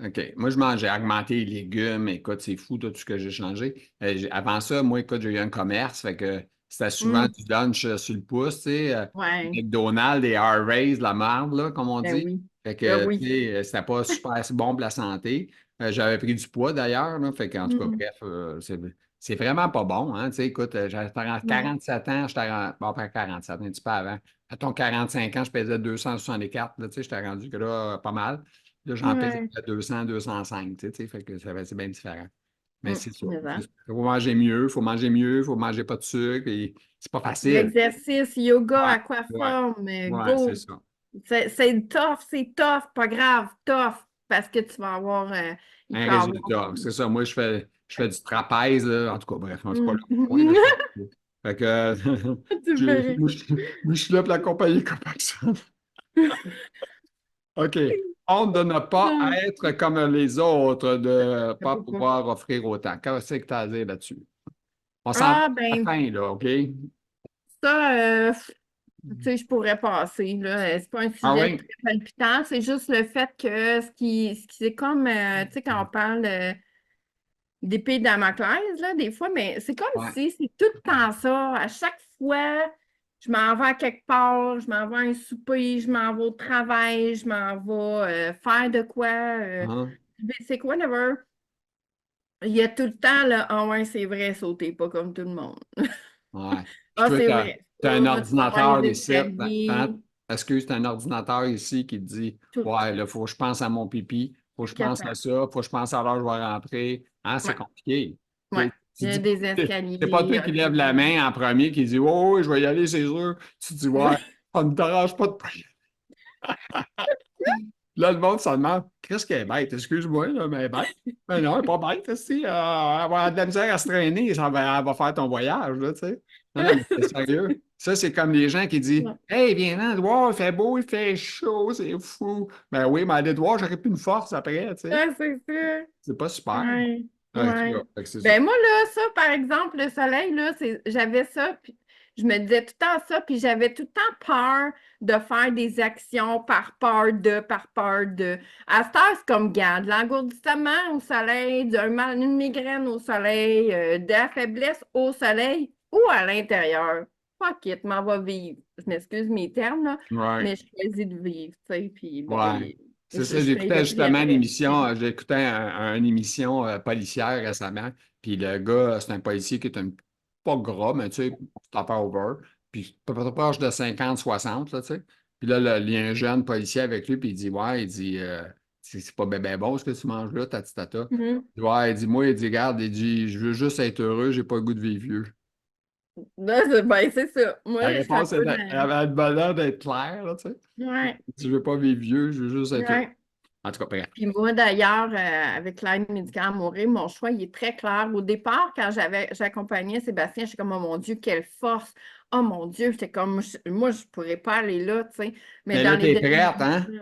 OK. Moi, j'ai augmenté les légumes. Écoute, c'est fou tout ce que j'ai changé. Avant ça, moi, écoute, j'ai eu un commerce. Fait que c'était souvent Hum, du lunch sur le pouce, tu sais. ouais, McDonald's, des R-Rays, de la marde, là, comme on ben dit. oui. Fait Ben que, tu oui. sais, c'était pas super bon pour la santé. J'avais pris du poids d'ailleurs, là. Fait qu'en tout cas, Hum, bref, c'est vraiment pas bon, hein. Tu sais, écoute, j'avais non. 47 ans, bon, pas 47, un petit peu avant. À ton 45 ans, je pesais 264, là, tu sais, j'étais rendu que là, pas mal. Là, j'en pèse Ouais. à 200, 205, tu sais, fait que c'est bien différent. Mais c'est ça. Mais Il ça. faut manger mieux, il faut manger mieux, il faut manger pas de sucre. Et c'est pas facile. L'exercice, yoga, Ouais, ouais, aquaforme, ouais, c'est go. ça. C'est tough, pas grave, tough, parce que tu vas avoir, il Un peut avoir. résultat. C'est ça. Moi, je fais du trapèze, là. En tout cas, bref, c'est pas Hum. le point, là. Fait que, Tu me fais moi, je suis là pour la compagnie comme personne. OK. Honte de ne pas rire. être comme les autres, de ne Ça pas peut pas. pouvoir offrir autant. Qu'est-ce que tu as à dire là-dessus? On s'en va Ah, à la ben, fin, là, OK? ça, tu sais, je pourrais passer, là. C'est pas un Ah sujet oui? très palpitant. C'est juste le fait que ce qui c'est comme, tu sais, quand on parle d'épée de Damoclès, là, des fois, mais c'est comme Ouais. si c'est tout le temps ça. À chaque fois, je m'en vais à quelque part, je m'en vais à un souper, je m'en vais au travail, je m'en vais faire de quoi. Hein? C'est quoi, never? Il y a tout le temps, là, ah ouais, c'est vrai, sauter pas comme tout le monde. Ouais. Puis Ah, toi, c'est tu vrai. as un Ça, tu vas voir ordinateur les ici. escaliers, Excuse, tu as un ordinateur ici qui te dit tout ouais, là, il faut que je pense à mon pipi, il faut que je pense à capable. ça, il faut que je pense à l'heure où je vais rentrer. Hein, c'est Ouais, compliqué. ouais. Tu Il y a dis, des c'est pas escaliers, toi qui lève la main en premier qui dit oh, oui, je vais y aller, c'est sûr. Tu dis ouais, ça ne t'arrange pas de pas y aller. Là, le monde se demande qu'est-ce qu'elle est bête? Excuse-moi, là, mais elle est bête. Mais non, elle n'est pas bête, aussi. Elle va avoir de la misère à se traîner, elle va faire ton voyage, là, tu sais. Non, non, mais c'est sérieux. Ça, c'est comme les gens qui disent Ouais, hey, viens là, Edouard, il fait beau, il fait chaud, c'est fou. Ben oui, mais à Edouard, j'aurais plus une force après, tu sais. ouais, c'est ça. C'est pas super. Ouais, Ouais, en tout ouais. cas, fait que c'est ça. Ben moi, là, ça, par exemple, le soleil, là, j'avais ça, puis je me disais tout le temps ça, puis j'avais tout le temps peur de faire des actions par peur de. À cette heure, c'est comme, garde, l'engourdissement au soleil, une migraine au soleil, de la faiblesse au soleil ou à l'intérieur. Fuck it, m'en va vivre. Je m'excuse mes termes, là, Ouais. mais je choisis de vivre, tu sais, puis bon, Ouais. C'est ça, je paye j'écoutais le prix justement après. j'écoutais une émission policière récemment, puis le gars, c'est un policier qui est pas gras, mais tu sais, top over, puis à peu près proche de 50, 60, là, tu sais. Puis là, il y a un jeune policier avec lui, puis il dit, ouais, il dit, c'est pas bien bon ce que tu manges là, tata, tata. Mhm. Il dit, ouais, il dit, moi, il dit, regarde, il dit, je veux juste être heureux, j'ai pas le goût de vivre vieux. Ben, c'est ça. La Moi, je suis un réponse, peu elle avait le bonheur d'être claire, là, tu sais. Ouais, Je veux pas vivre vieux, je veux juste être heureux. ouais. En tout cas, bref. Puis moi, d'ailleurs, avec l'aide médicale à mourir, mon choix, il est très clair. Au départ, quand j'accompagnais Sébastien, j'étais comme, oh mon Dieu, quelle force! Oh mon Dieu, j'étais comme, moi, je pourrais pas aller là, tu sais. Mais Mais dans là, les t'es derniers prête, hein? mois,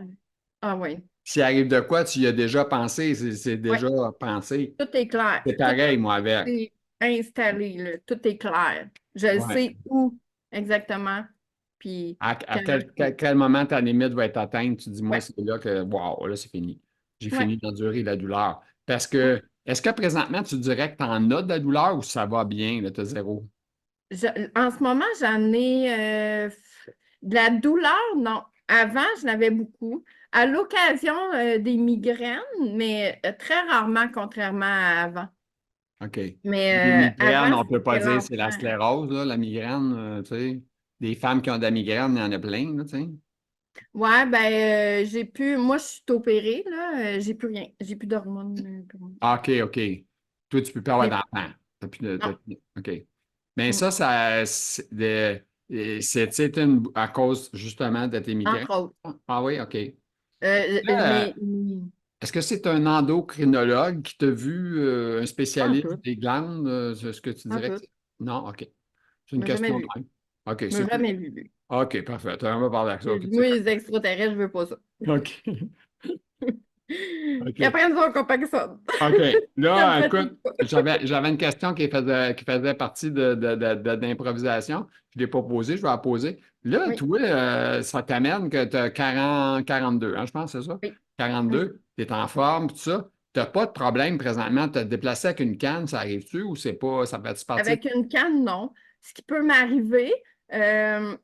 ah oui, S'il arrive de quoi, tu y as déjà pensé, c'est oui, déjà pensé. tout est clair. C'est Tout pareil, moi, avec. est installé, là. Tout est clair. Je Ouais. sais où exactement. Puis, À quand, quel moment ta limite va être atteinte, tu dis, moi, ouais, c'est là que, wow, là, c'est fini. J'ai ouais. fini d'endurer la douleur. Parce que, est-ce que présentement, tu dirais que tu en as de la douleur ou ça va bien, là, t'as zéro? En ce moment, j'en ai de la douleur, non. Avant, je n'avais beaucoup. À l'occasion des migraines, mais très rarement, contrairement à avant. OK. Les Mais migraines, avant, on ne peut pas c'était dire que c'est la l'enfer. sclérose, là, la migraine, tu sais. Des femmes qui ont de la migraine, il y en a plein, là, tu sais. Ouais, ben, j'ai pu. Moi, je suis opérée, là. J'ai plus rien. J'ai plus d'hormones. Plus rien. Ah, OK, OK. Toi, tu peux pas avoir Mais d'enfant. non. OK. Mais Mm. ça, c'est à cause justement de tes migraines. Entre autres. Ah oui, OK. Là, Mais est-ce que c'est un endocrinologue qui t'a vu, un pas en spécialiste tout. des glandes, c'est ce que tu Pas en dirais tout. non, OK. C'est Je une m'ai jamais question de vu. même. OK, Je m'ai c'est cool. jamais vu, lui. OK, parfait. Tu as vraiment parlé de ça. J'ai OK, dit, c'est moi, les extraterrestres, je veux pas ça. OK. Qu'ils OK. apprennent ça qu'on personne. OK. Ça me Là, fatigue écoute, pas. j'avais une question qui faisait partie d'improvisation. Je ne l'ai pas posée, je vais la poser. Là, Oui, toi, ça t'amène que tu as 42, hein, je pense, c'est ça? oui, oui. 42, tu es en forme, tout ça. Tu n'as pas de problème présentement de te déplacer avec une canne, ça arrive-tu ou c'est pas, ça fait partie? Avec une canne, non. Ce qui peut m'arriver, euh,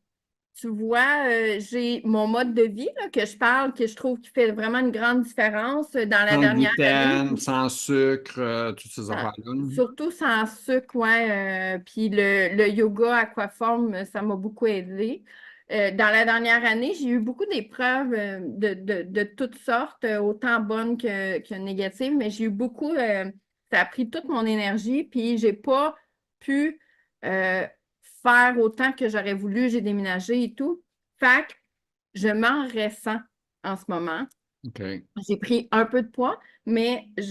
tu vois, j'ai mon mode de vie là, que je parle, que je trouve qui fait vraiment une grande différence dans la Sans dernière année. gluten, sans sucre, toutes ces Sans- affaires-là, là. Surtout sans sucre, ouais. Puis le yoga aquaforme, ça m'a beaucoup aidé. Dans la dernière année, j'ai eu beaucoup d'épreuves de toutes sortes, autant bonnes que négatives, mais j'ai eu beaucoup, ça a pris toute mon énergie, puis j'ai pas pu euh, faire autant que j'aurais voulu. J'ai déménagé et tout. Fait que je m'en ressens en ce moment. OK. J'ai pris un peu de poids, mais tu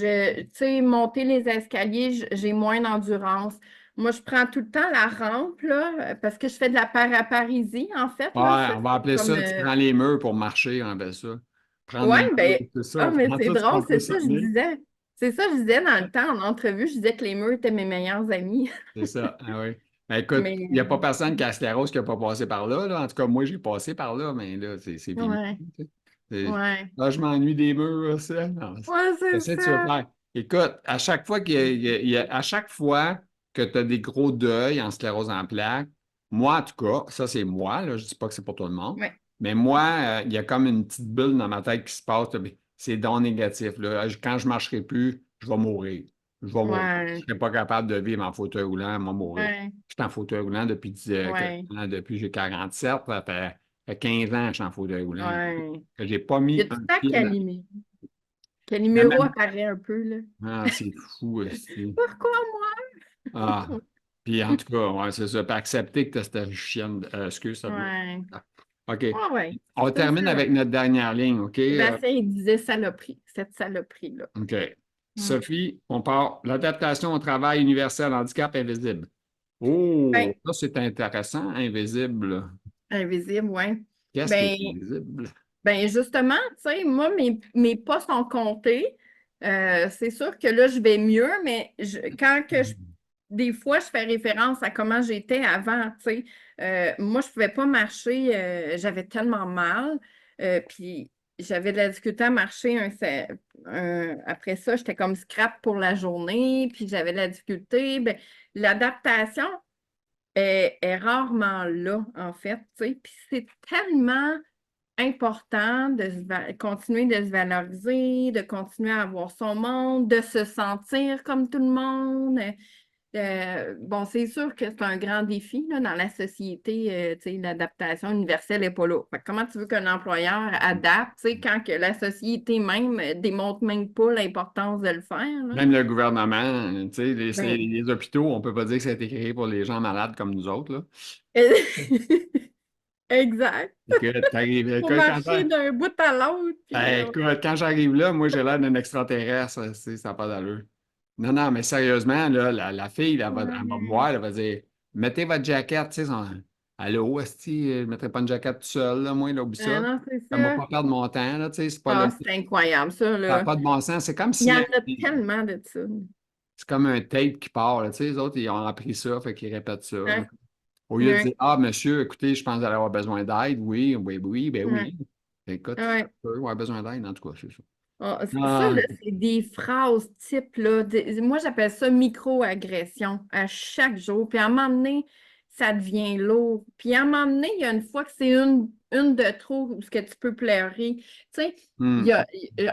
sais, monter les escaliers, j'ai moins d'endurance. Moi, je prends tout le temps la rampe, là, parce que je fais de la paraparisie, en fait, Ouais, là. on va appeler Comme, ça, tu prends les murs pour marcher, on appelle ça. Prendre ouais, les murs, ben, c'est ça, ah, on mais prend c'est ça, ce drôle, qu'on peut c'est ça que je s'amener. disais. C'est ça que je disais dans le temps, en entrevue, je disais que les murs étaient mes meilleurs amis. C'est ça, ah oui. Ben, écoute, Mais, il n'y a pas personne qui a sclérose qui n'a pas passé par là, là. En tout cas, moi, j'ai passé par là, mais là, c'est fini. ouais, Tu sais. C'est- ouais. Là, je m'ennuie des murs, là, ça. Non, Ouais, c'est qu'est-ce que tu veux ça. faire? Écoute, à chaque fois à chaque fois que tu as des gros deuils en sclérose en plaques, moi, en tout cas, ça, c'est moi, là, je ne dis pas que c'est pour tout le monde, Ouais, mais moi, il y a comme une petite bulle dans ma tête qui se passe, là, c'est donc négatif, là. Quand je ne marcherai plus, je vais mourir. Je vais mourir. Je ne ouais, serai pas capable de vivre en fauteuil roulant, je vais mourir. ouais, Je suis en fauteuil roulant ouais, depuis que j'ai 47, ça fait 15 ans que je suis en fauteuil roulant. ouais. Que j'ai pas Il y a mis tout un le temps pied dans. Calimero apparaît un peu, là. Ah, c'est fou, aussi. Pourquoi Ah. moi? Puis en tout cas, ouais, c'est ça. Puis accepter que tu as cette chienne. Excuse, ça doit. Ouais. Ah. OK. Ah ouais, On c'est une termine avec salope. notre dernière ligne, OK? Sébastien, il disait saloperie, cette saloperie-là. OK. Mm. Sophie, on part. L'adaptation au travail universel, handicap invisible. Oh, Ben, ça, c'est intéressant, invisible. invisible, ouais. Qu'est-ce qui est Ben, invisible? ben justement, tu sais, moi, mes pas sont comptés. C'est sûr que là, je vais mieux, mais des fois, je fais référence à comment j'étais avant, tu sais. Moi, je pouvais pas marcher, j'avais tellement mal. Puis j'avais de la difficulté à marcher. Après ça, j'étais comme scrap pour la journée, puis j'avais de la difficulté. Ben, l'adaptation est rarement là, en fait, tu sais. Puis c'est tellement important de continuer de se valoriser, de continuer à avoir son monde, de se sentir comme tout le monde. Bon, c'est sûr que c'est un grand défi là, dans la société, tu sais, l'adaptation universelle n'est pas là. Fait que comment tu veux qu'un employeur adapte, tu sais, quand que la société même démontre même pas l'importance de le faire, là? Même le gouvernement, tu sais, Ben, les hôpitaux, on ne peut pas dire que ça a été créé pour les gens malades comme nous autres, là. exact. Écoute, t'arrives, Pour écoute, marcher d'un bout à l'autre, puis écoute, quand j'arrive là, moi, j'ai l'air d'un extraterrestre, ça n'a pas d'allure. Non, non, mais sérieusement, là, la fille, elle va me ouais. voir, elle va dire, mettez votre jaquette, tu sais, allô, esti, je ne mettrai pas une jaquette tout seul, là, moi, là, oublie ça. Non, c'est Ça ne va ça. pas perdre mon temps, là, tu sais, c'est pas Ah, c'est incroyable, ça, ça n'a là. pas de bon sens. C'est comme Il y si en a tellement de ça. c'est comme un tape qui part, là, tu sais, les autres, ils ont appris ça, fait qu'ils répètent ça, là. Ouais, Au lieu de dire, ouais, ah, monsieur, écoutez, je pense que vous allez avoir besoin d'aide. Oui, oui, oui, ben ouais, oui. Écoute, ça ouais. peut avoir besoin d'aide, en tout cas, c'est ça. Ah, ça, Ah, là, c'est des phrases types, là. Moi, j'appelle ça micro-agression à chaque jour. Puis à un moment donné, ça devient lourd. Puis à un moment donné, il y a une fois que c'est une de trop où ce que tu peux pleurer. Tu sais, Hmm.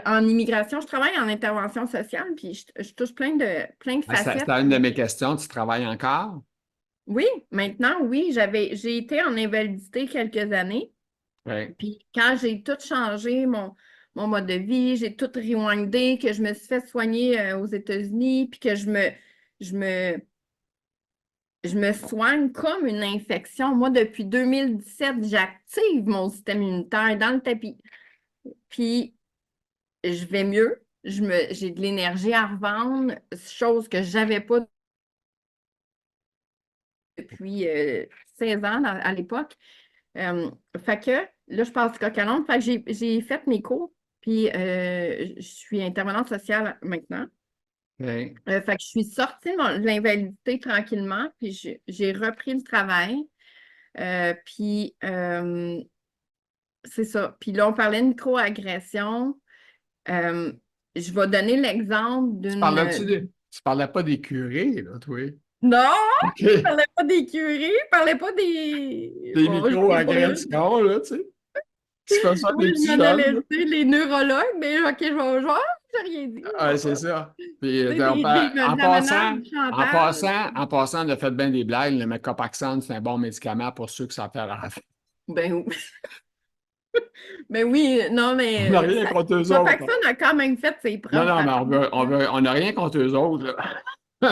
en immigration, je travaille en intervention sociale, puis je touche plein de Ah, facettes. c'était une de mes questions. Tu travailles encore? Oui, maintenant, oui, j'ai été en invalidité quelques années. Oui. Puis quand j'ai tout changé, mon mode de vie, j'ai tout rewindé, que je me suis fait soigner aux États-Unis, puis que je me, je me soigne comme une infection. Moi, depuis 2017, j'active mon système immunitaire dans le tapis. Puis je vais mieux. J'ai de l'énergie à revendre, chose que je n'avais pas depuis 16 ans à l'époque. Fait que là, je passe du coq à l'âne. Fait que j'ai fait mes cours, puis je suis intervenante sociale maintenant. Oui. Fait que je suis sortie de l'invalidité tranquillement, puis j'ai repris le travail. Puis c'est ça. Puis là, on parlait de microagression. Euh, je vais donner l'exemple Tu parlais pas des curés, là, toi. Non, je OK. parlais pas des curés, je parlais pas des. Des Bon, je sais pas. micro-agressions, là, tu sais. Tu fais ça à Oui, des je petits m'en allais jeunes, là. dire les neurologues, mais OK, j'ai rien dit. Ah, c'est ça. Puis, Tu sais, de la menace, du chantage. en passant, on a fait bien des blagues. Le Copaxone, c'est un bon médicament pour ceux que ça fait rare. Ben, ben oui, non, On n'a mais rien contre eux autres. Copaxone a quand même fait ses Non, preuves, non, mais par contre, hein. on n'a rien contre eux autres, là.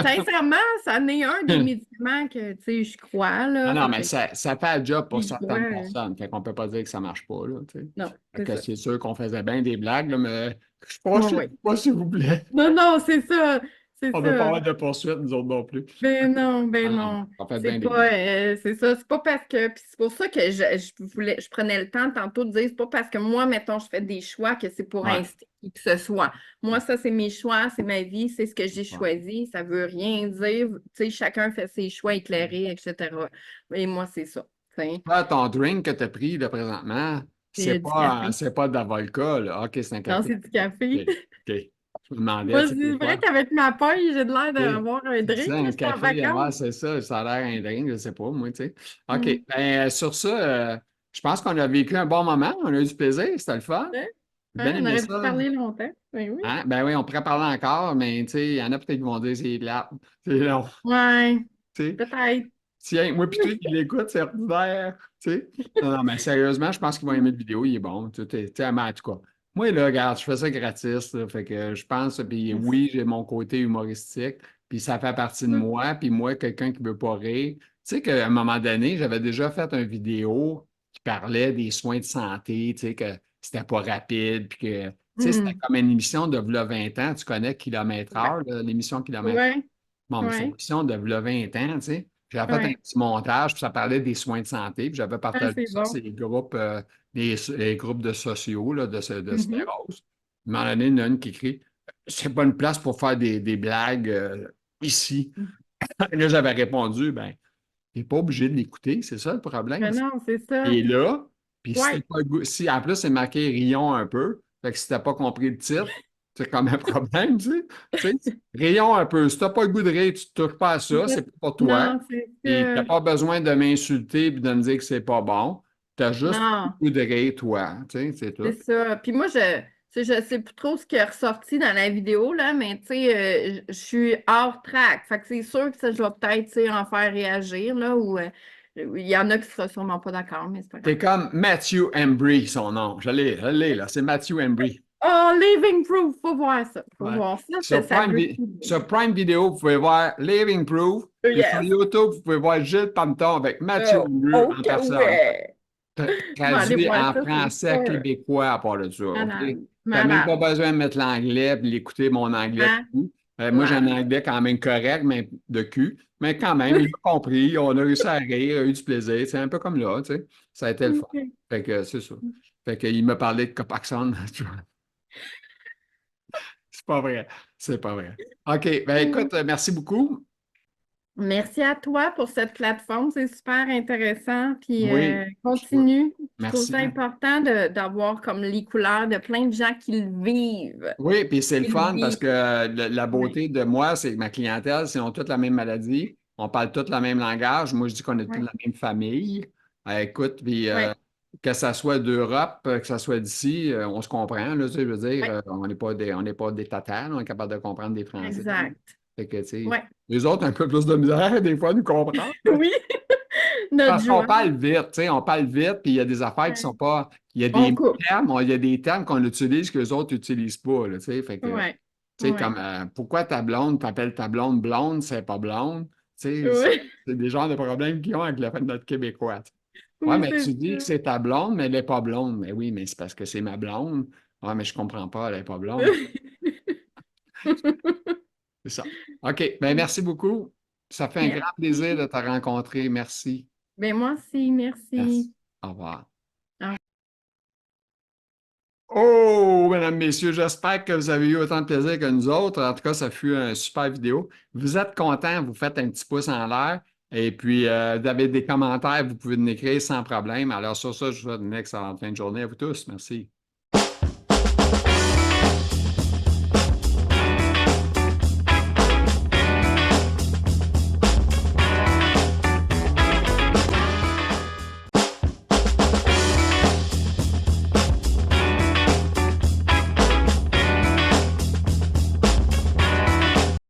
Sincèrement, ça en est un des médicaments que, tu sais, je crois, Non, là. non, Ça mais fait ça fait un job pour qu'il doit. certaines personnes. Fait qu'on peut pas dire que ça marche pas, là, tu sais. Non, Fait c'est que ça. c'est sûr qu'on faisait bien des blagues, là, mais je Oui, ne oui. pas, s'il vous plaît. Non, non, c'est ça. C'est On ne veut pas ça. avoir de poursuites, nous autres non plus. Ben Ah non, non. on fait C'est bien des pas, blagues. c'est ça. C'est pas parce que. Puis c'est pour ça que je prenais le temps tantôt de dire, c'est pas parce que moi, mettons, je fais des choix que c'est pour Ouais. inciter qui que ce soit. Moi, ça, c'est mes choix, c'est ma vie, c'est ce que j'ai Ouais. choisi. Ça veut rien dire. Tu sais, chacun fait ses choix éclairés, etc. Et moi, c'est ça. Tu sais. Là, ton drink que tu as pris là, présentement, C'est du café. c'est pas de la vodka, là. OK, c'est un Non, café. c'est du OK. café. OK. Je me demandais, Moi, tu sais, des c'est vrai fois. qu'avec ma paille, j'ai de l'air OK. d'avoir un C'est ça, drink, là, un je suis en café, ouais, vacances. c'est ça, ça a l'air un drink, je sais pas, moi, tu sais. OK. Mm. Ben, sur ça, je pense qu'on a vécu un bon moment, on a eu du plaisir, c'était le fun. Hein? J'ai bien Hein? On aimé aurait pu ça. parler longtemps. Ben oui. Hein? Ben oui, on pourrait parler encore, mais tu sais, il y en a peut-être qui vont dire c'est plate, c'est long, Ouais, tu sais. peut-être. Tiens, moi puis toi qui l'écoute, c'est ordinaire, tu sais. Non, non, mais sérieusement, je pense qu'ils vont aimer le vidéo, il est bon, tu sais, mais en tout cas. Moi, là, regarde, je fais ça gratis, là, fait que je pense, puis oui, j'ai mon côté humoristique, puis ça fait partie de moi, puis moi, quelqu'un qui veut pas rire. Tu sais qu'à un moment donné, j'avais déjà fait une vidéo qui parlait des soins de santé, tu sais, que c'était pas rapide, puis que, tu sais, c'était Mm. comme une émission de v'là 20 ans, tu connais Kilomètre Ouais, Heure, là, l'émission Kilomètre. ouais, Bon, mais c'est une ouais, émission de v'là 20 ans, tu sais. J'avais fait un ouais. petit montage, puis ça parlait des soins de santé, puis j'avais Ah, partagé c'est ça, c'est bon. les groupes de sociaux là, de Mhm. sclérose. À un moment donné, il y en a une qui écrit c'est pas une place pour faire des blagues ici. Et là, j'avais répondu ben, t'es pas obligé de l'écouter, c'est ça le problème. Mais non, c'est ça. Et là, puis si, Ouais. pas le goût- si en plus c'est marqué Rions un peu, fait que si t'as pas compris le titre, c'est comme un problème, tu sais. Tu sais, rions un peu. Si t'as pas le goût de rire, tu te touches pas à ça, c'est pas pour toi. Non, c'est Et t'as ça. pas besoin de m'insulter et de me dire que c'est pas bon. T'as juste le Non, goût de rire, toi. Tu sais, c'est c'est tout. ça. Puis moi, tu sais, je sais plus trop ce qui est ressorti dans la vidéo, là, mais tu sais, je suis hors track. Fait que c'est sûr que ça, je vais peut-être, tu sais, en faire réagir, là, ou il y en a qui ne seront sûrement pas d'accord, mais c'est pas grave. T'es comme Matthew Embry, son nom. Je l'ai, là. C'est Matthew Embry. Oh, Living Proof, faut voir ça. Faut Ouais. voir ça, ça veut tout dire. Sur Prime Video, vous pouvez voir Living Proof. Puis sur Yes. YouTube, vous pouvez voir Gilles Panton avec Matthew Oh, Embry en OK, personne. ouais. Je vais aller Traduit voir en ça, c'est français sûr. québécois à part de ça. OK? Tu Malade. n'as même pas Malade. besoin de mettre l'anglais et d'écouter mon anglais de Hein? cul. Moi, j'ai un Malade. anglais quand même correct, mais de cul. Mais quand même, il a compris, on a réussi à rire, il a eu du plaisir. C'est un peu comme là, tu sais. Ça a été le fun. OK. Fait que c'est ça. Fait qu'il m'a parlé de Copaxone. C'est pas vrai. C'est pas vrai. OK. Ben écoute, merci beaucoup. Merci à toi pour cette plateforme, c'est super intéressant. Puis Oui. continue. Je trouve ça Merci. important d'avoir comme les couleurs de plein de gens qui le vivent. Oui, puis c'est le Qui le fun parce vivent. que la Oui. beauté de moi, c'est que ma clientèle, si on a toutes la même maladie, on parle tous le même langage. Moi, je dis qu'on est tous de Ouais, la même famille. Écoute, puis ouais, que ça soit d'Europe, que ça soit d'ici, on se comprend, là, tu sais, je veux dire, ouais, on n'est pas des tatanes, on est capable de comprendre des Français. exact. Fait que, tu sais, Ouais, les autres, un peu plus de misère, des fois, à nous comprendre. oui, notre Parce qu'on joie. parle vite, tu sais, on parle vite, puis il y a des affaires qui sont Ouais. pas. Il y a On des coupe. termes, il y a des termes qu'on utilise que les autres n'utilisent pas, là, tu sais. Fait que, Ouais, tu sais, comme ouais, pourquoi ta blonde t'appelle ta blonde blonde, c'est pas blonde? Tu sais, ouais. c'est des genres de problèmes qu'ils ont avec notre québécois. Ouais, Oui, mais c'est tu dis que ça. c'est ta blonde, mais elle n'est pas blonde. Mais oui, mais c'est parce que c'est ma blonde. Ouais, mais je comprends pas, elle n'est pas blonde. C'est ça. OK, ben merci beaucoup. Ça fait un grand plaisir de Merci. te rencontrer. Merci. Ben moi aussi, Merci. merci. Au revoir. Au Oh, mesdames, messieurs, j'espère que vous avez eu autant de plaisir que nous autres. En tout cas, ça fut une super vidéo. Vous êtes contents, vous faites un petit pouce en l'air. Et puis, vous avez des commentaires, vous pouvez nous écrire sans problème. Alors, sur ça, je vous souhaite une excellente fin de journée à vous tous. Merci.